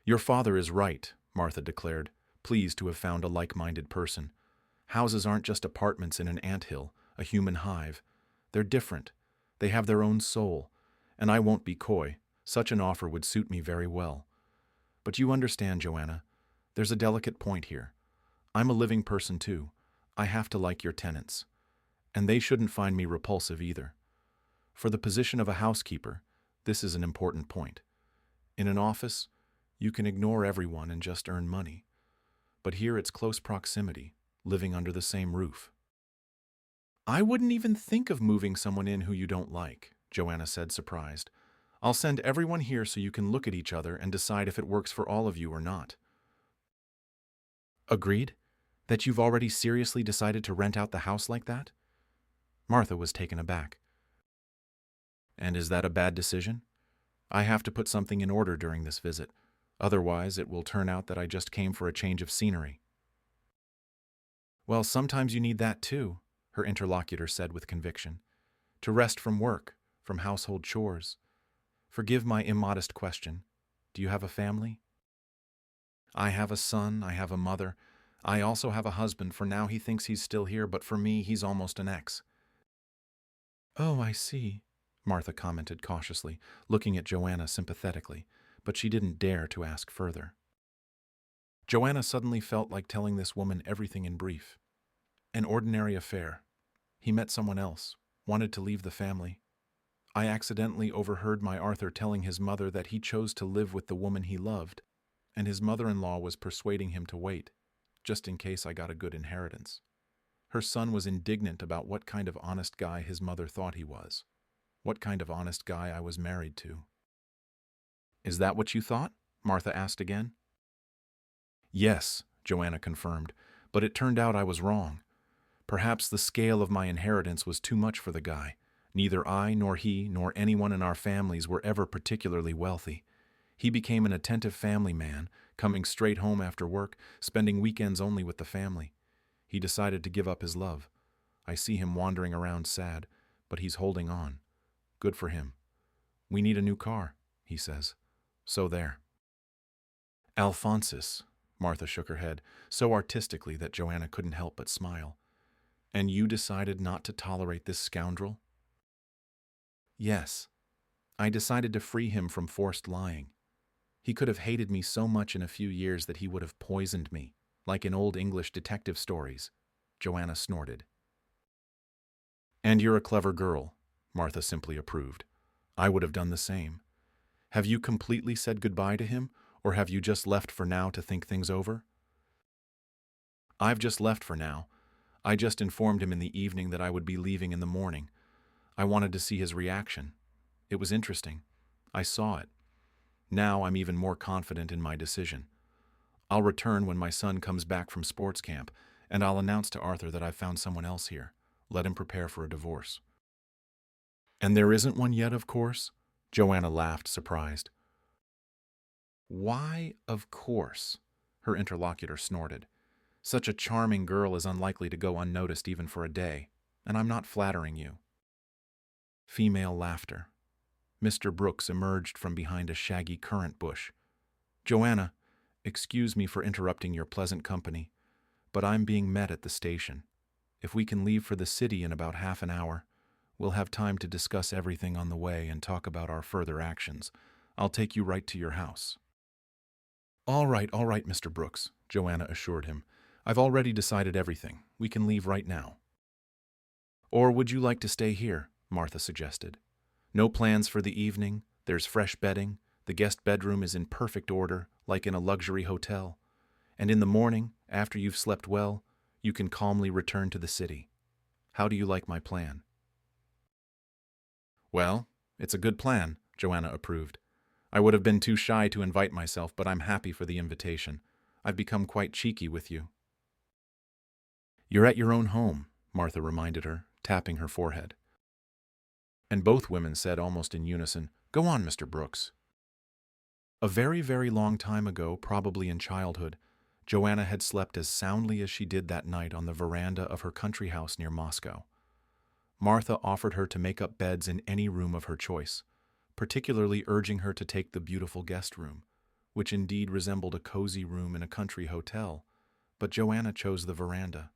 "Your father is right," Martha declared, pleased to have found a like-minded person. "Houses aren't just apartments in an anthill, a human hive. They're different. They have their own soul. And I won't be coy. Such an offer would suit me very well. But you understand, Joanna, there's a delicate point here. I'm a living person too. I have to like your tenants. And they shouldn't find me repulsive either. For the position of a housekeeper, this is an important point. In an office, you can ignore everyone and just earn money. But here it's close proximity, living under the same roof. I wouldn't even think of moving someone in who you don't like, Joanna said, surprised. I'll send everyone here so you can look at each other and decide if it works for all of you or not. Agreed? That you've already seriously decided to rent out the house like that? Martha was taken aback. And is that a bad decision? I have to put something in order during this visit. Otherwise, it will turn out that I just came for a change of scenery. Well, sometimes you need that too, her interlocutor said with conviction. To rest from work, from household chores. Forgive my immodest question. Do you have a family? I have a son, I have a mother. I also have a husband. For now he thinks he's still here, but for me he's almost an ex. Oh, I see, Martha commented cautiously, looking at Joanna sympathetically, but she didn't dare to ask further. Joanna suddenly felt like telling this woman everything in brief. An ordinary affair. He met someone else, wanted to leave the family. I accidentally overheard my Arthur telling his mother that he chose to live with the woman he loved, and his mother-in-law was persuading him to wait, just in case I got a good inheritance. Her son was indignant about what kind of honest guy his mother thought he was, what kind of honest guy I was married to. Is that what you thought? Martha asked again. Yes, Joanna confirmed, but it turned out I was wrong. Perhaps the scale of my inheritance was too much for the guy. Neither I nor he nor anyone in our families were ever particularly wealthy. He became an attentive family man, coming straight home after work, spending weekends only with the family. He decided to give up his love. I see him wandering around sad, but he's holding on. Good for him. We need a new car, he says. So there. Alphonsus, Martha shook her head, so artistically that Joanna couldn't help but smile. And you decided not to tolerate this scoundrel? Yes. I decided to free him from forced lying. He could have hated me so much in a few years that he would have poisoned me, like in old English detective stories. Joanna snorted. And you're a clever girl, Martha simply approved. I would have done the same. Have you completely said goodbye to him, or have you just left for now to think things over? I've just left for now. I just informed him in the evening that I would be leaving in the morning. I wanted to see his reaction. It was interesting. I saw it. Now I'm even more confident in my decision. I'll return when my son comes back from sports camp, and I'll announce to Arthur that I've found someone else here. Let him prepare for a divorce. And there isn't one yet, of course? Joanna laughed, surprised. Why, of course? Her interlocutor snorted. Such a charming girl is unlikely to go unnoticed even for a day, and I'm not flattering you. Female laughter. Mr. Brooks emerged from behind a shaggy currant bush. Joanna, excuse me for interrupting your pleasant company, but I'm being met at the station. If we can leave for the city in about half an hour, we'll have time to discuss everything on the way and talk about our further actions. I'll take you right to your house. All right, Mr. Brooks, Joanna assured him. I've already decided everything. We can leave right now. Or would you like to stay here? Martha suggested. No plans for the evening, there's fresh bedding, the guest bedroom is in perfect order, like in a luxury hotel. And in the morning, after you've slept well, you can calmly return to the city. How do you like my plan? Well, it's a good plan, Joanna approved. I would have been too shy to invite myself, but I'm happy for the invitation. I've become quite cheeky with you. You're at your own home, Martha reminded her, tapping her forehead. And both women said almost in unison, Go on, Mr. Brooks. A very, very long time ago, probably in childhood, Joanna had slept as soundly as she did that night on the veranda of her country house near Moscow. Martha offered her to make up beds in any room of her choice, particularly urging her to take the beautiful guest room, which indeed resembled a cozy room in a country hotel, but Joanna chose the veranda.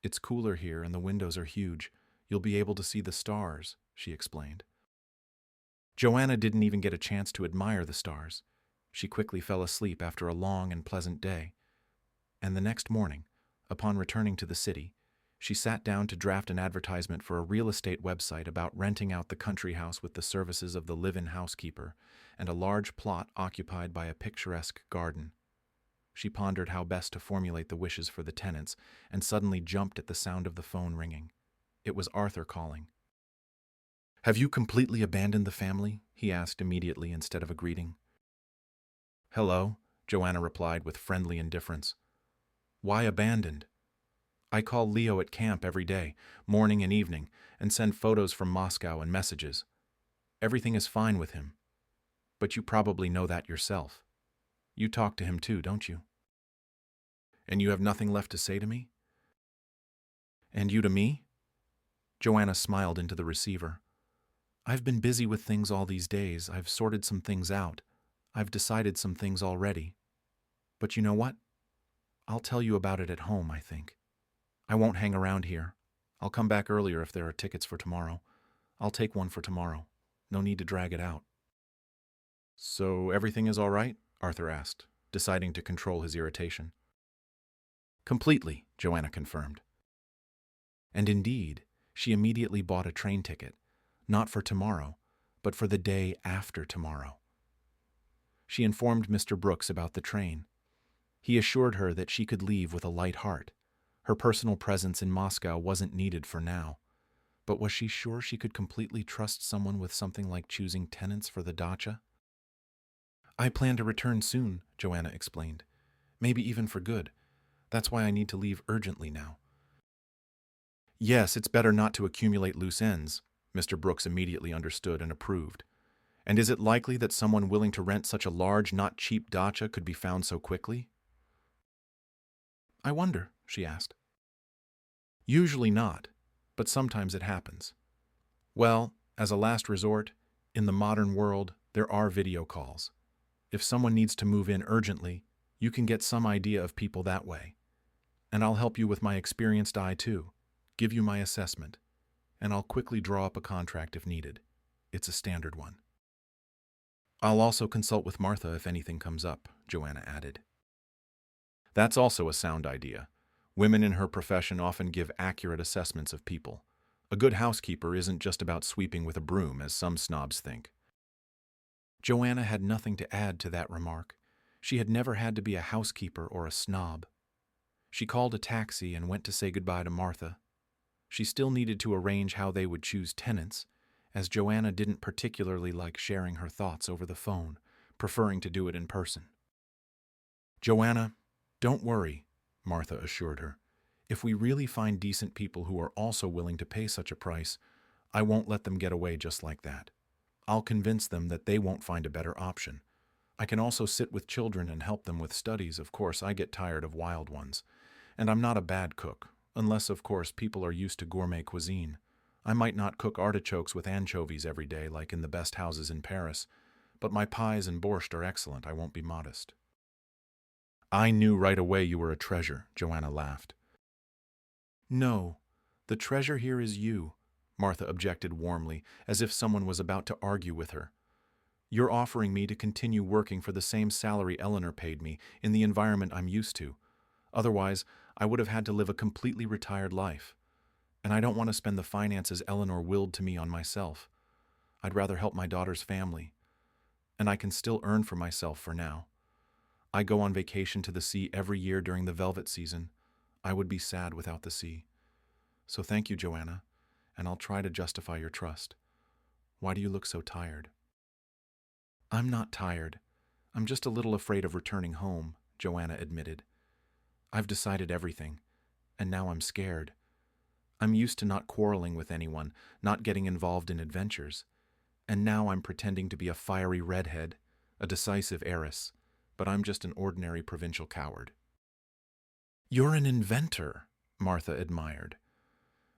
It's cooler here and the windows are huge. You'll be able to see the stars, she explained. Joanna didn't even get a chance to admire the stars. She quickly fell asleep after a long and pleasant day. And the next morning, upon returning to the city, she sat down to draft an advertisement for a real estate website about renting out the country house with the services of the live-in housekeeper and a large plot occupied by a picturesque garden. She pondered how best to formulate the wishes for the tenants and suddenly jumped at the sound of the phone ringing. It was Arthur calling. "Have you completely abandoned the family?" he asked immediately instead of a greeting. "Hello," Joanna replied with friendly indifference. "Why abandoned? I call Leo at camp every day, morning and evening, and send photos from Moscow and messages. Everything is fine with him. But you probably know that yourself. You talk to him too, don't you? And you have nothing left to say to me?" "And you to me?" Joanna smiled into the receiver. "I've been busy with things all these days. I've sorted some things out. I've decided some things already. But you know what? I'll tell you about it at home, I think. I won't hang around here. I'll come back earlier if there are tickets for tomorrow. I'll take one for tomorrow. No need to drag it out." "So everything is all right?" Arthur asked, deciding to control his irritation. "Completely," Joanna confirmed. And indeed, she immediately bought a train ticket, not for tomorrow, but for the day after tomorrow. She informed Mr. Brooks about the train. He assured her that she could leave with a light heart. Her personal presence in Moscow wasn't needed for now. But was she sure she could completely trust someone with something like choosing tenants for the dacha? "I plan to return soon," Joanna explained. "Maybe even for good. That's why I need to leave urgently now." "Yes, it's better not to accumulate loose ends," Mr. Brooks immediately understood and approved. "And is it likely that someone willing to rent such a large, not cheap dacha could be found so quickly?" "I wonder," she asked. "Usually not, but sometimes it happens. Well, as a last resort, in the modern world, there are video calls. If someone needs to move in urgently, you can get some idea of people that way. And I'll help you with my experienced eye too, give you my assessment, and I'll quickly draw up a contract if needed. It's a standard one. I'll also consult with Martha if anything comes up," Joanna added. "That's also a sound idea. Women in her profession often give accurate assessments of people. A good housekeeper isn't just about sweeping with a broom, as some snobs think." Joanna had nothing to add to that remark. She had never had to be a housekeeper or a snob. She called a taxi and went to say goodbye to Martha. She still needed to arrange how they would choose tenants, as Joanna didn't particularly like sharing her thoughts over the phone, preferring to do it in person. "Joanna, don't worry," Martha assured her. "If we really find decent people who are also willing to pay such a price, I won't let them get away just like that. I'll convince them that they won't find a better option. I can also sit with children and help them with studies. Of course, I get tired of wild ones. And I'm not a bad cook, unless, of course, people are used to gourmet cuisine. I might not cook artichokes with anchovies every day like in the best houses in Paris, but my pies and borscht are excellent, I won't be modest." "I knew right away you were a treasure," Joanna laughed. "No, the treasure here is you," Martha objected warmly, as if someone was about to argue with her. "You're offering me to continue working for the same salary Eleanor paid me in the environment I'm used to. Otherwise, I would have had to live a completely retired life. And I don't want to spend the finances Eleanor willed to me on myself. I'd rather help my daughter's family. And I can still earn for myself for now. I go on vacation to the sea every year during the velvet season. I would be sad without the sea. So thank you, Joanna, and I'll try to justify your trust. Why do you look so tired?" "I'm not tired. I'm just a little afraid of returning home," Joanna admitted. "I've decided everything, and now I'm scared. I'm used to not quarreling with anyone, not getting involved in adventures. And now I'm pretending to be a fiery redhead, a decisive heiress, but I'm just an ordinary provincial coward." "You're an inventor," Martha admired.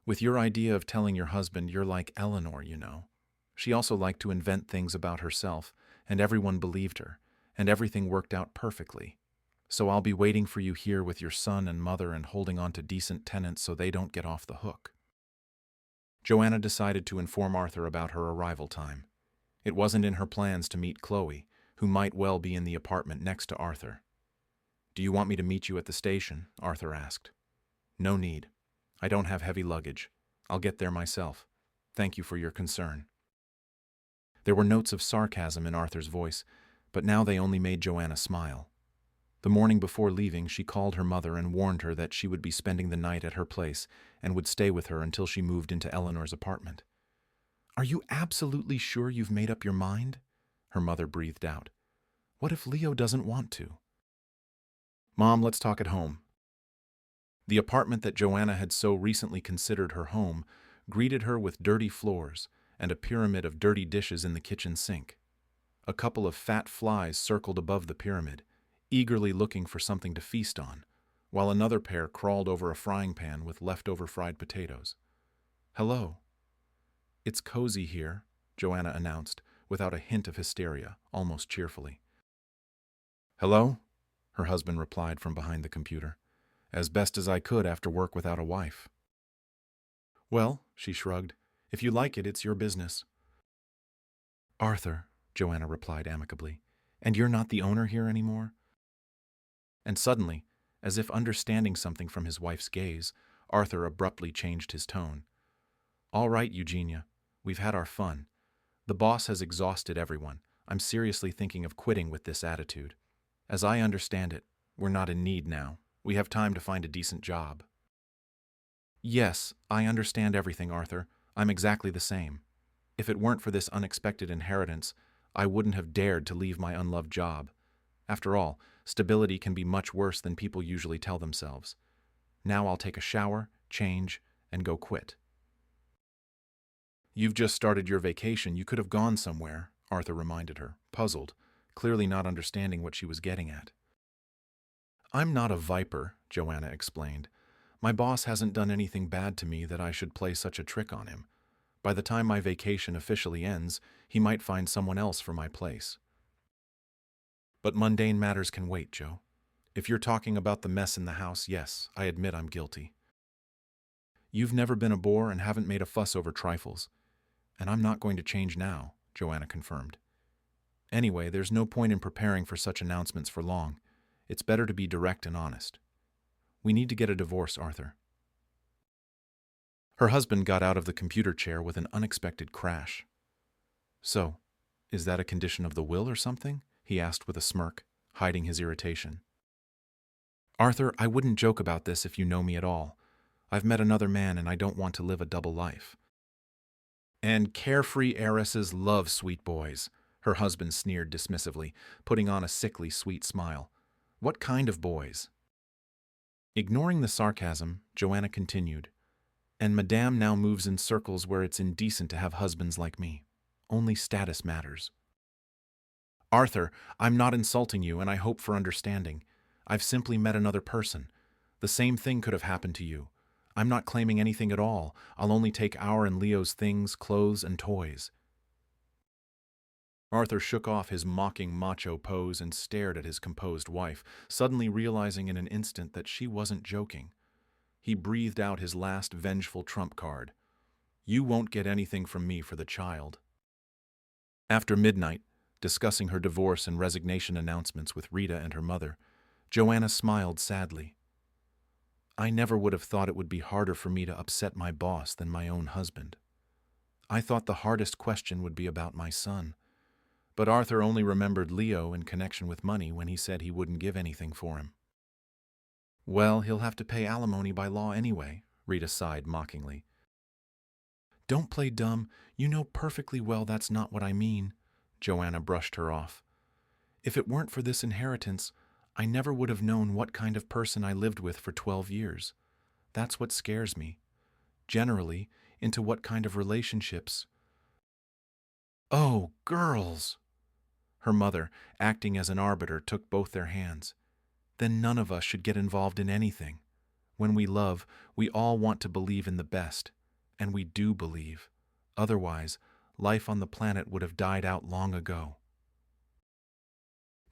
"With your idea of telling your husband you're like Eleanor, you know. She also liked to invent things about herself, and everyone believed her, and everything worked out perfectly. So I'll be waiting for you here with your son and mother and holding on to decent tenants so they don't get off the hook." Joanna decided to inform Arthur about her arrival time. It wasn't in her plans to meet Chloe, who might well be in the apartment next to Arthur. "Do you want me to meet you at the station?" Arthur asked. "No need. I don't have heavy luggage. I'll get there myself. Thank you for your concern." There were notes of sarcasm in Arthur's voice, but now they only made Joanna smile. The morning before leaving, she called her mother and warned her that she would be spending the night at her place and would stay with her until she moved into Eleanor's apartment. "Are you absolutely sure you've made up your mind?" her mother breathed out. "What if Leo doesn't want to?" "Mom, let's talk at home." The apartment that Joanna had so recently considered her home greeted her with dirty floors and a pyramid of dirty dishes in the kitchen sink. A couple of fat flies circled above the pyramid, eagerly looking for something to feast on, while another pair crawled over a frying pan with leftover fried potatoes. "Hello." "It's cozy here," Joanna announced, without a hint of hysteria, almost cheerfully. "Hello?" her husband replied from behind the computer. "As best as I could after work without a wife." "Well," she shrugged, "if you like it, it's your business." "Arthur," Joanna replied amicably, "and you're not the owner here anymore?" And suddenly, as if understanding something from his wife's gaze, Arthur abruptly changed his tone. "All right, Eugenia, we've had our fun. The boss has exhausted everyone. I'm seriously thinking of quitting with this attitude. As I understand it, we're not in need now. We have time to find a decent job." "Yes, I understand everything, Arthur. I'm exactly the same. If it weren't for this unexpected inheritance, I wouldn't have dared to leave my unloved job. After all, stability can be much worse than people usually tell themselves. Now I'll take a shower, change, and go quit." "You've just started your vacation. You could have gone somewhere," Arthur reminded her, puzzled, clearly not understanding what she was getting at. "I'm not a viper," Joanna explained. "My boss hasn't done anything bad to me that I should play such a trick on him. By the time my vacation officially ends, he might find someone else for my place." "But mundane matters can wait, Joe. If you're talking about the mess in the house, yes, I admit I'm guilty. You've never been a bore and haven't made a fuss over trifles. And I'm not going to change now," Joanna confirmed. "Anyway, there's no point in preparing for such announcements for long. It's better to be direct and honest. We need to get a divorce, Arthur." Her husband got out of the computer chair with an unexpected crash. "So, is that a condition of the will or something?" he asked with a smirk, hiding his irritation. "Arthur, I wouldn't joke about this if you know me at all. I've met another man and I don't want to live a double life." "And carefree heiresses love sweet boys," her husband sneered dismissively, putting on a sickly sweet smile. "What kind of boys?" Ignoring the sarcasm, Joanna continued, "And Madame now moves in circles where it's indecent to have husbands like me. Only status matters." "Arthur, I'm not insulting you, and I hope for understanding. I've simply met another person. The same thing could have happened to you. I'm not claiming anything at all. I'll only take our and Leo's things, clothes, and toys." Arthur shook off his mocking macho pose and stared at his composed wife, suddenly realizing in an instant that she wasn't joking. He breathed out his last vengeful trump card. "You won't get anything from me for the child." After midnight, discussing her divorce and resignation announcements with Rita and her mother, Joanna smiled sadly. "I never would have thought it would be harder for me to upset my boss than my own husband. I thought the hardest question would be about my son. But Arthur only remembered Leo in connection with money when he said he wouldn't give anything for him." "Well, he'll have to pay alimony by law anyway," Rita sighed mockingly. "Don't play dumb. You know perfectly well that's not what I mean," Joanna brushed her off. "If it weren't for this inheritance, I never would have known what kind of person I lived with for 12 years. That's what scares me. Generally, into what kind of relationships—" "Oh, girls!" Her mother, acting as an arbiter, took both their hands. "Then none of us should get involved in anything. When we love, we all want to believe in the best. And we do believe. Otherwise, life on the planet would have died out long ago."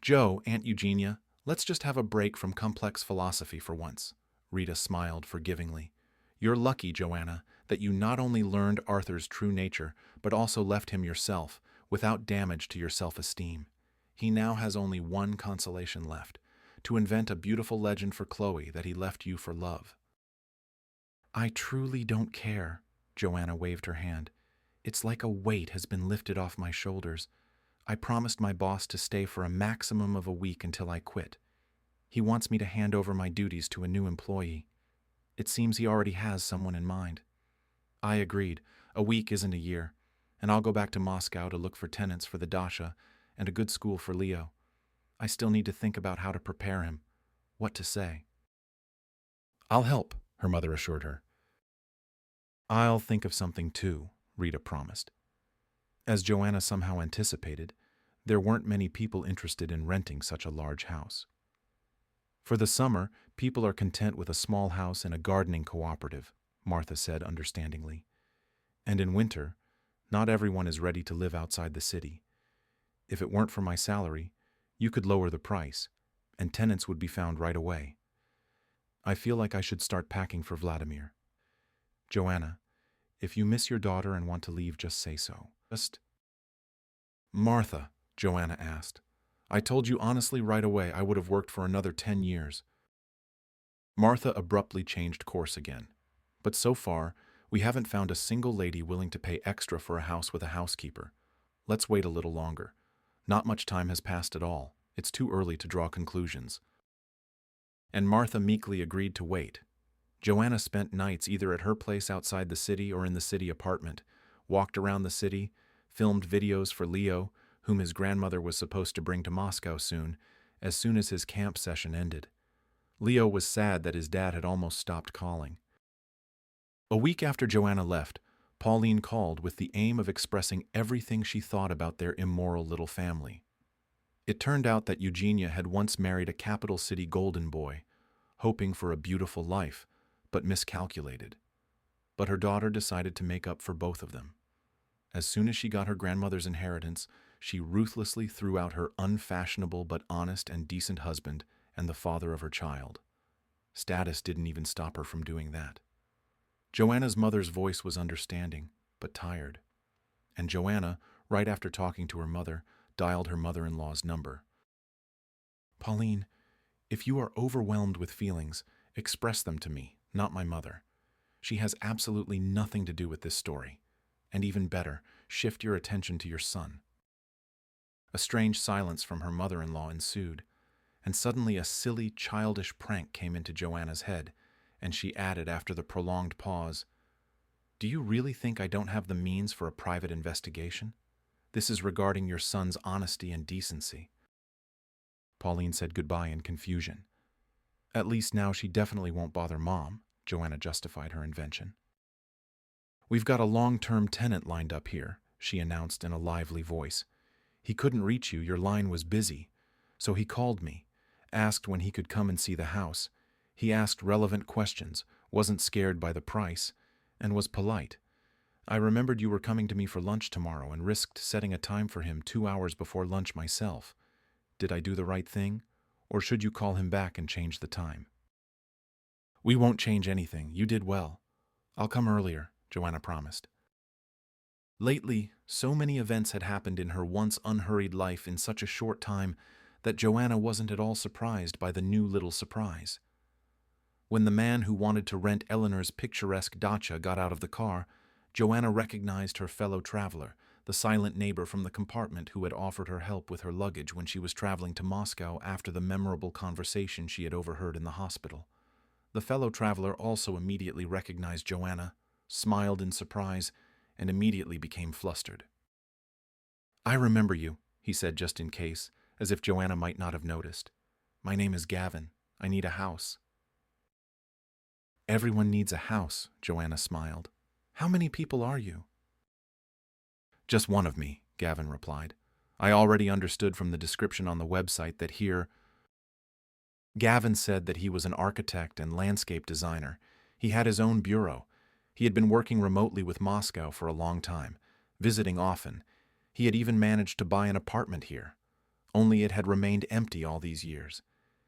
"Joe, Aunt Eugenia, let's just have a break from complex philosophy for once," Rita smiled forgivingly. "You're lucky, Joanna, that you not only learned Arthur's true nature, but also left him yourself, without damage to your self-esteem. He now has only one consolation left, to invent a beautiful legend for Chloe that he left you for love. I truly don't care, Joanna waved her hand. It's like a weight has been lifted off my shoulders. I promised my boss to stay for a maximum of a week until I quit. He wants me to hand over my duties to a new employee. It seems he already has someone in mind. I agreed. A week isn't a year, and I'll go back to Moscow to look for tenants for the Dasha and a good school for Leo. I still need to think about how to prepare him, what to say. I'll help, her mother assured her. I'll think of something too, Rita promised. As Joanna somehow anticipated, there weren't many people interested in renting such a large house. For the summer, people are content with a small house and a gardening cooperative, Martha said understandingly. And in winter, not everyone is ready to live outside the city. If it weren't for my salary, you could lower the price, and tenants would be found right away. I feel like I should start packing for Vladimir. Joanna, if you miss your daughter and want to leave, just say so. Martha, Joanna asked, I told you honestly right away I would have worked for another 10 years. Martha abruptly changed course again. But so far, we haven't found a single lady willing to pay extra for a house with a housekeeper. Let's wait a little longer. Not much time has passed at all. It's too early to draw conclusions. And Martha meekly agreed to wait. Joanna spent nights either at her place outside the city or in the city apartment, walked around the city, filmed videos for Leo, whom his grandmother was supposed to bring to Moscow soon as his camp session ended. Leo was sad that his dad had almost stopped calling. A week after Joanna left, Pauline called with the aim of expressing everything she thought about their immoral little family. It turned out that Eugenia had once married a capital city golden boy, hoping for a beautiful life, but miscalculated. But her daughter decided to make up for both of them. As soon as she got her grandmother's inheritance, she ruthlessly threw out her unfashionable but honest and decent husband and the father of her child. Status didn't even stop her from doing that. Joanna's mother's voice was understanding, but tired. And Joanna, right after talking to her mother, dialed her mother-in-law's number. Pauline, if you are overwhelmed with feelings, express them to me, not my mother. She has absolutely nothing to do with this story. And even better, shift your attention to your son. A strange silence from her mother-in-law ensued, and suddenly a silly, childish prank came into Joanna's head, and she added after the prolonged pause, Do you really think I don't have the means for a private investigation? This is regarding your son's honesty and decency. Pauline said goodbye in confusion. At least now she definitely won't bother Mom, Joanna justified her invention. We've got a long-term tenant lined up here, she announced in a lively voice. He couldn't reach you, your line was busy. So he called me, asked when he could come and see the house. He asked relevant questions, wasn't scared by the price, and was polite. I remembered you were coming to me for lunch tomorrow and risked setting a time for him 2 hours before lunch myself. Did I do the right thing, or should you call him back and change the time? We won't change anything. You did well. I'll come earlier, Joanna promised. Lately, so many events had happened in her once unhurried life in such a short time that Joanna wasn't at all surprised by the new little surprise. When the man who wanted to rent Eleanor's picturesque dacha got out of the car, Joanna recognized her fellow traveler, the silent neighbor from the compartment who had offered her help with her luggage when she was traveling to Moscow after the memorable conversation she had overheard in the hospital. The fellow traveler also immediately recognized Joanna, smiled in surprise, and immediately became flustered. I remember you, he said just in case, as if Joanna might not have noticed. My name is Gavin. I need a house. Everyone needs a house, Joanna smiled. How many people are you? Just one of me, Gavin replied. I already understood from the description on the website that here... Gavin said that he was an architect and landscape designer. He had his own bureau. He had been working remotely with Moscow for a long time, visiting often. He had even managed to buy an apartment here. Only it had remained empty all these years.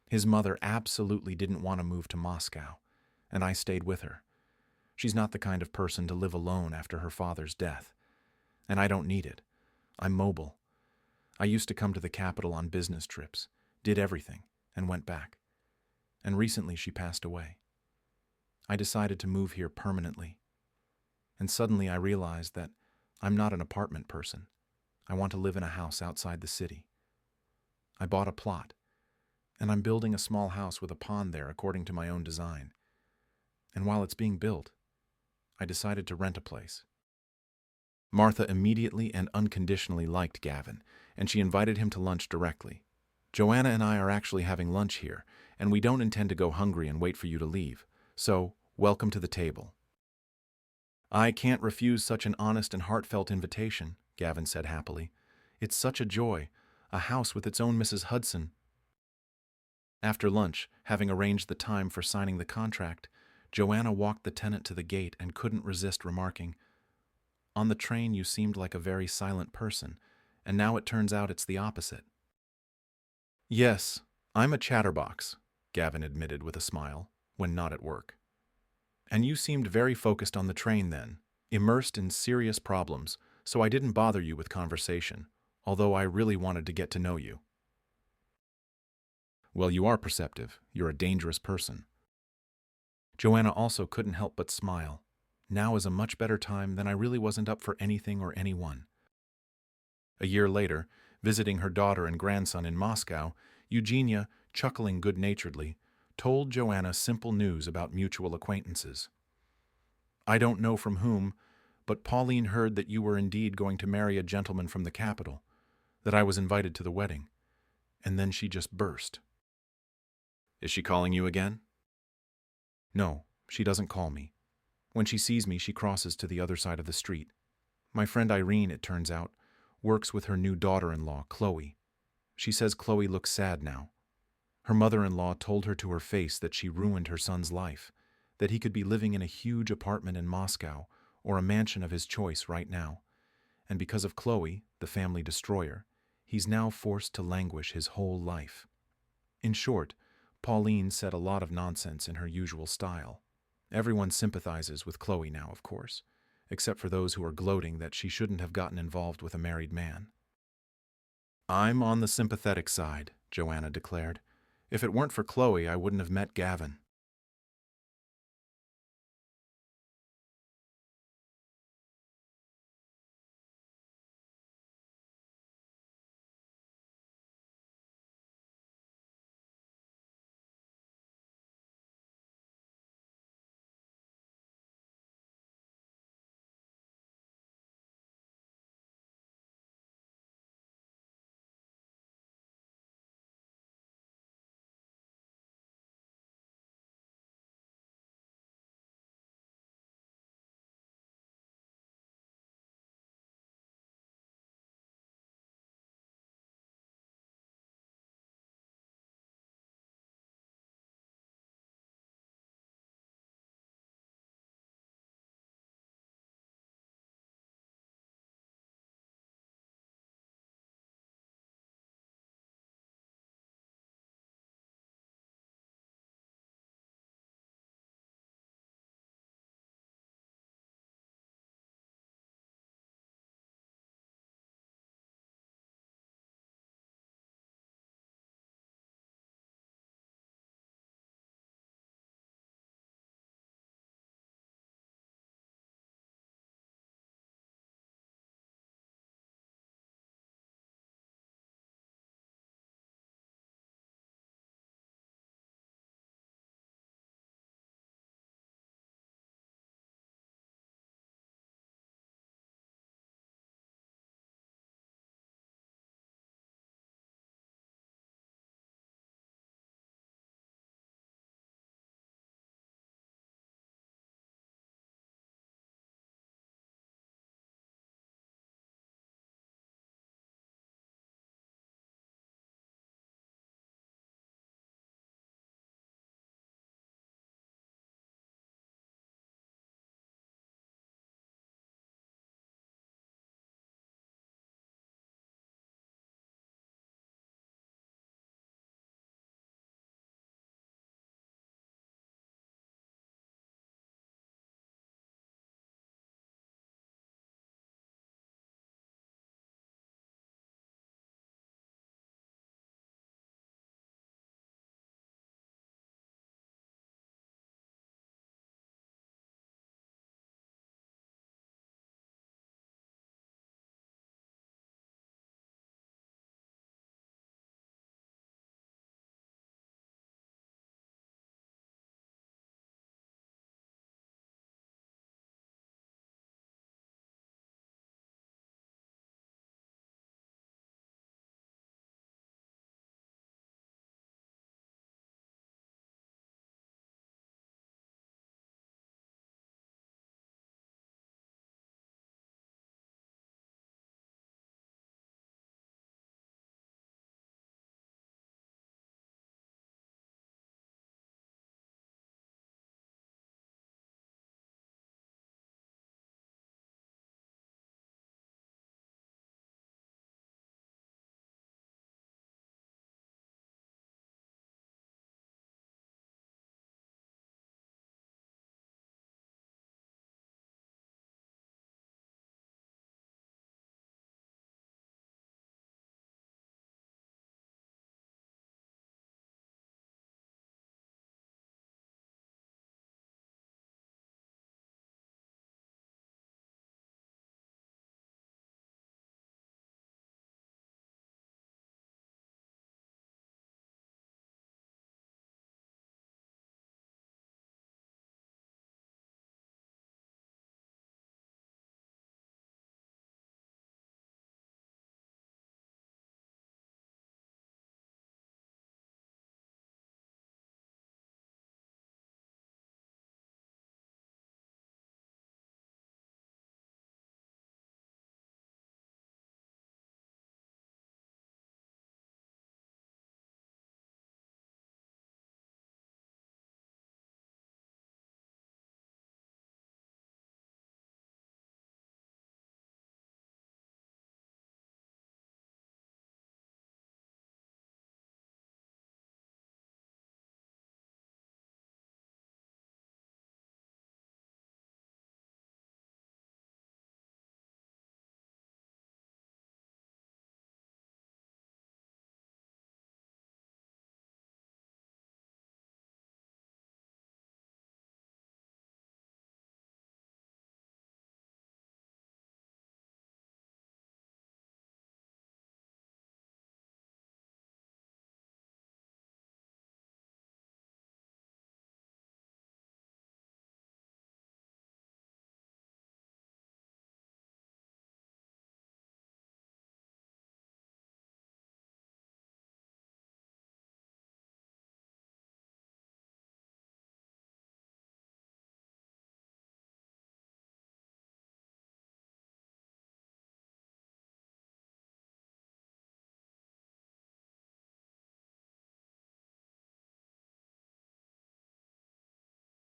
His mother absolutely didn't want to move to Moscow, and I stayed with her. She's not the kind of person to live alone after her father's death, and I don't need it. I'm mobile. I used to come to the capital on business trips, did everything, and went back. And recently she passed away. I decided to move here permanently. And suddenly I realized that I'm not an apartment person. I want to live in a house outside the city. I bought a plot, and I'm building a small house with a pond there according to my own design. And while it's being built, I decided to rent a place. Martha immediately and unconditionally liked Gavin, and she invited him to lunch directly. Joanna and I are actually having lunch here, and we don't intend to go hungry and wait for you to leave. So, welcome to the table. I can't refuse such an honest and heartfelt invitation, Gavin said happily. It's such a joy, a house with its own Mrs. Hudson. After lunch, having arranged the time for signing the contract, Joanna walked the tenant to the gate and couldn't resist remarking, "On the train you seemed like a very silent person, and now it turns out it's the opposite." "Yes, I'm a chatterbox," Gavin admitted with a smile, when not at work. "And you seemed very focused on the train then, immersed in serious problems, so I didn't bother you with conversation, although I really wanted to get to know you." "Well, you are perceptive. You're a dangerous person." Joanna also couldn't help but smile. Now is a much better time than I really wasn't up for anything or anyone. A year later, visiting her daughter and grandson in Moscow, Eugenia, chuckling good-naturedly, told Joanna simple news about mutual acquaintances. "I don't know from whom, but Pauline heard that you were indeed going to marry a gentleman from the capital, that I was invited to the wedding." And then she just burst. "Is she calling you again?" "No, she doesn't call me. When she sees me, she crosses to the other side of the street. My friend Irene, it turns out, works with her new daughter-in-law, Chloe. She says Chloe looks sad now. Her mother-in-law told her to her face that she ruined her son's life, that he could be living in a huge apartment in Moscow or a mansion of his choice right now. And because of Chloe, the family destroyer, he's now forced to languish his whole life." In short, Pauline said a lot of nonsense in her usual style. Everyone sympathizes with Chloe now, of course, except for those who are gloating that she shouldn't have gotten involved with a married man. "I'm on the sympathetic side," Joanna declared. "If it weren't for Chloe, I wouldn't have met Gavin."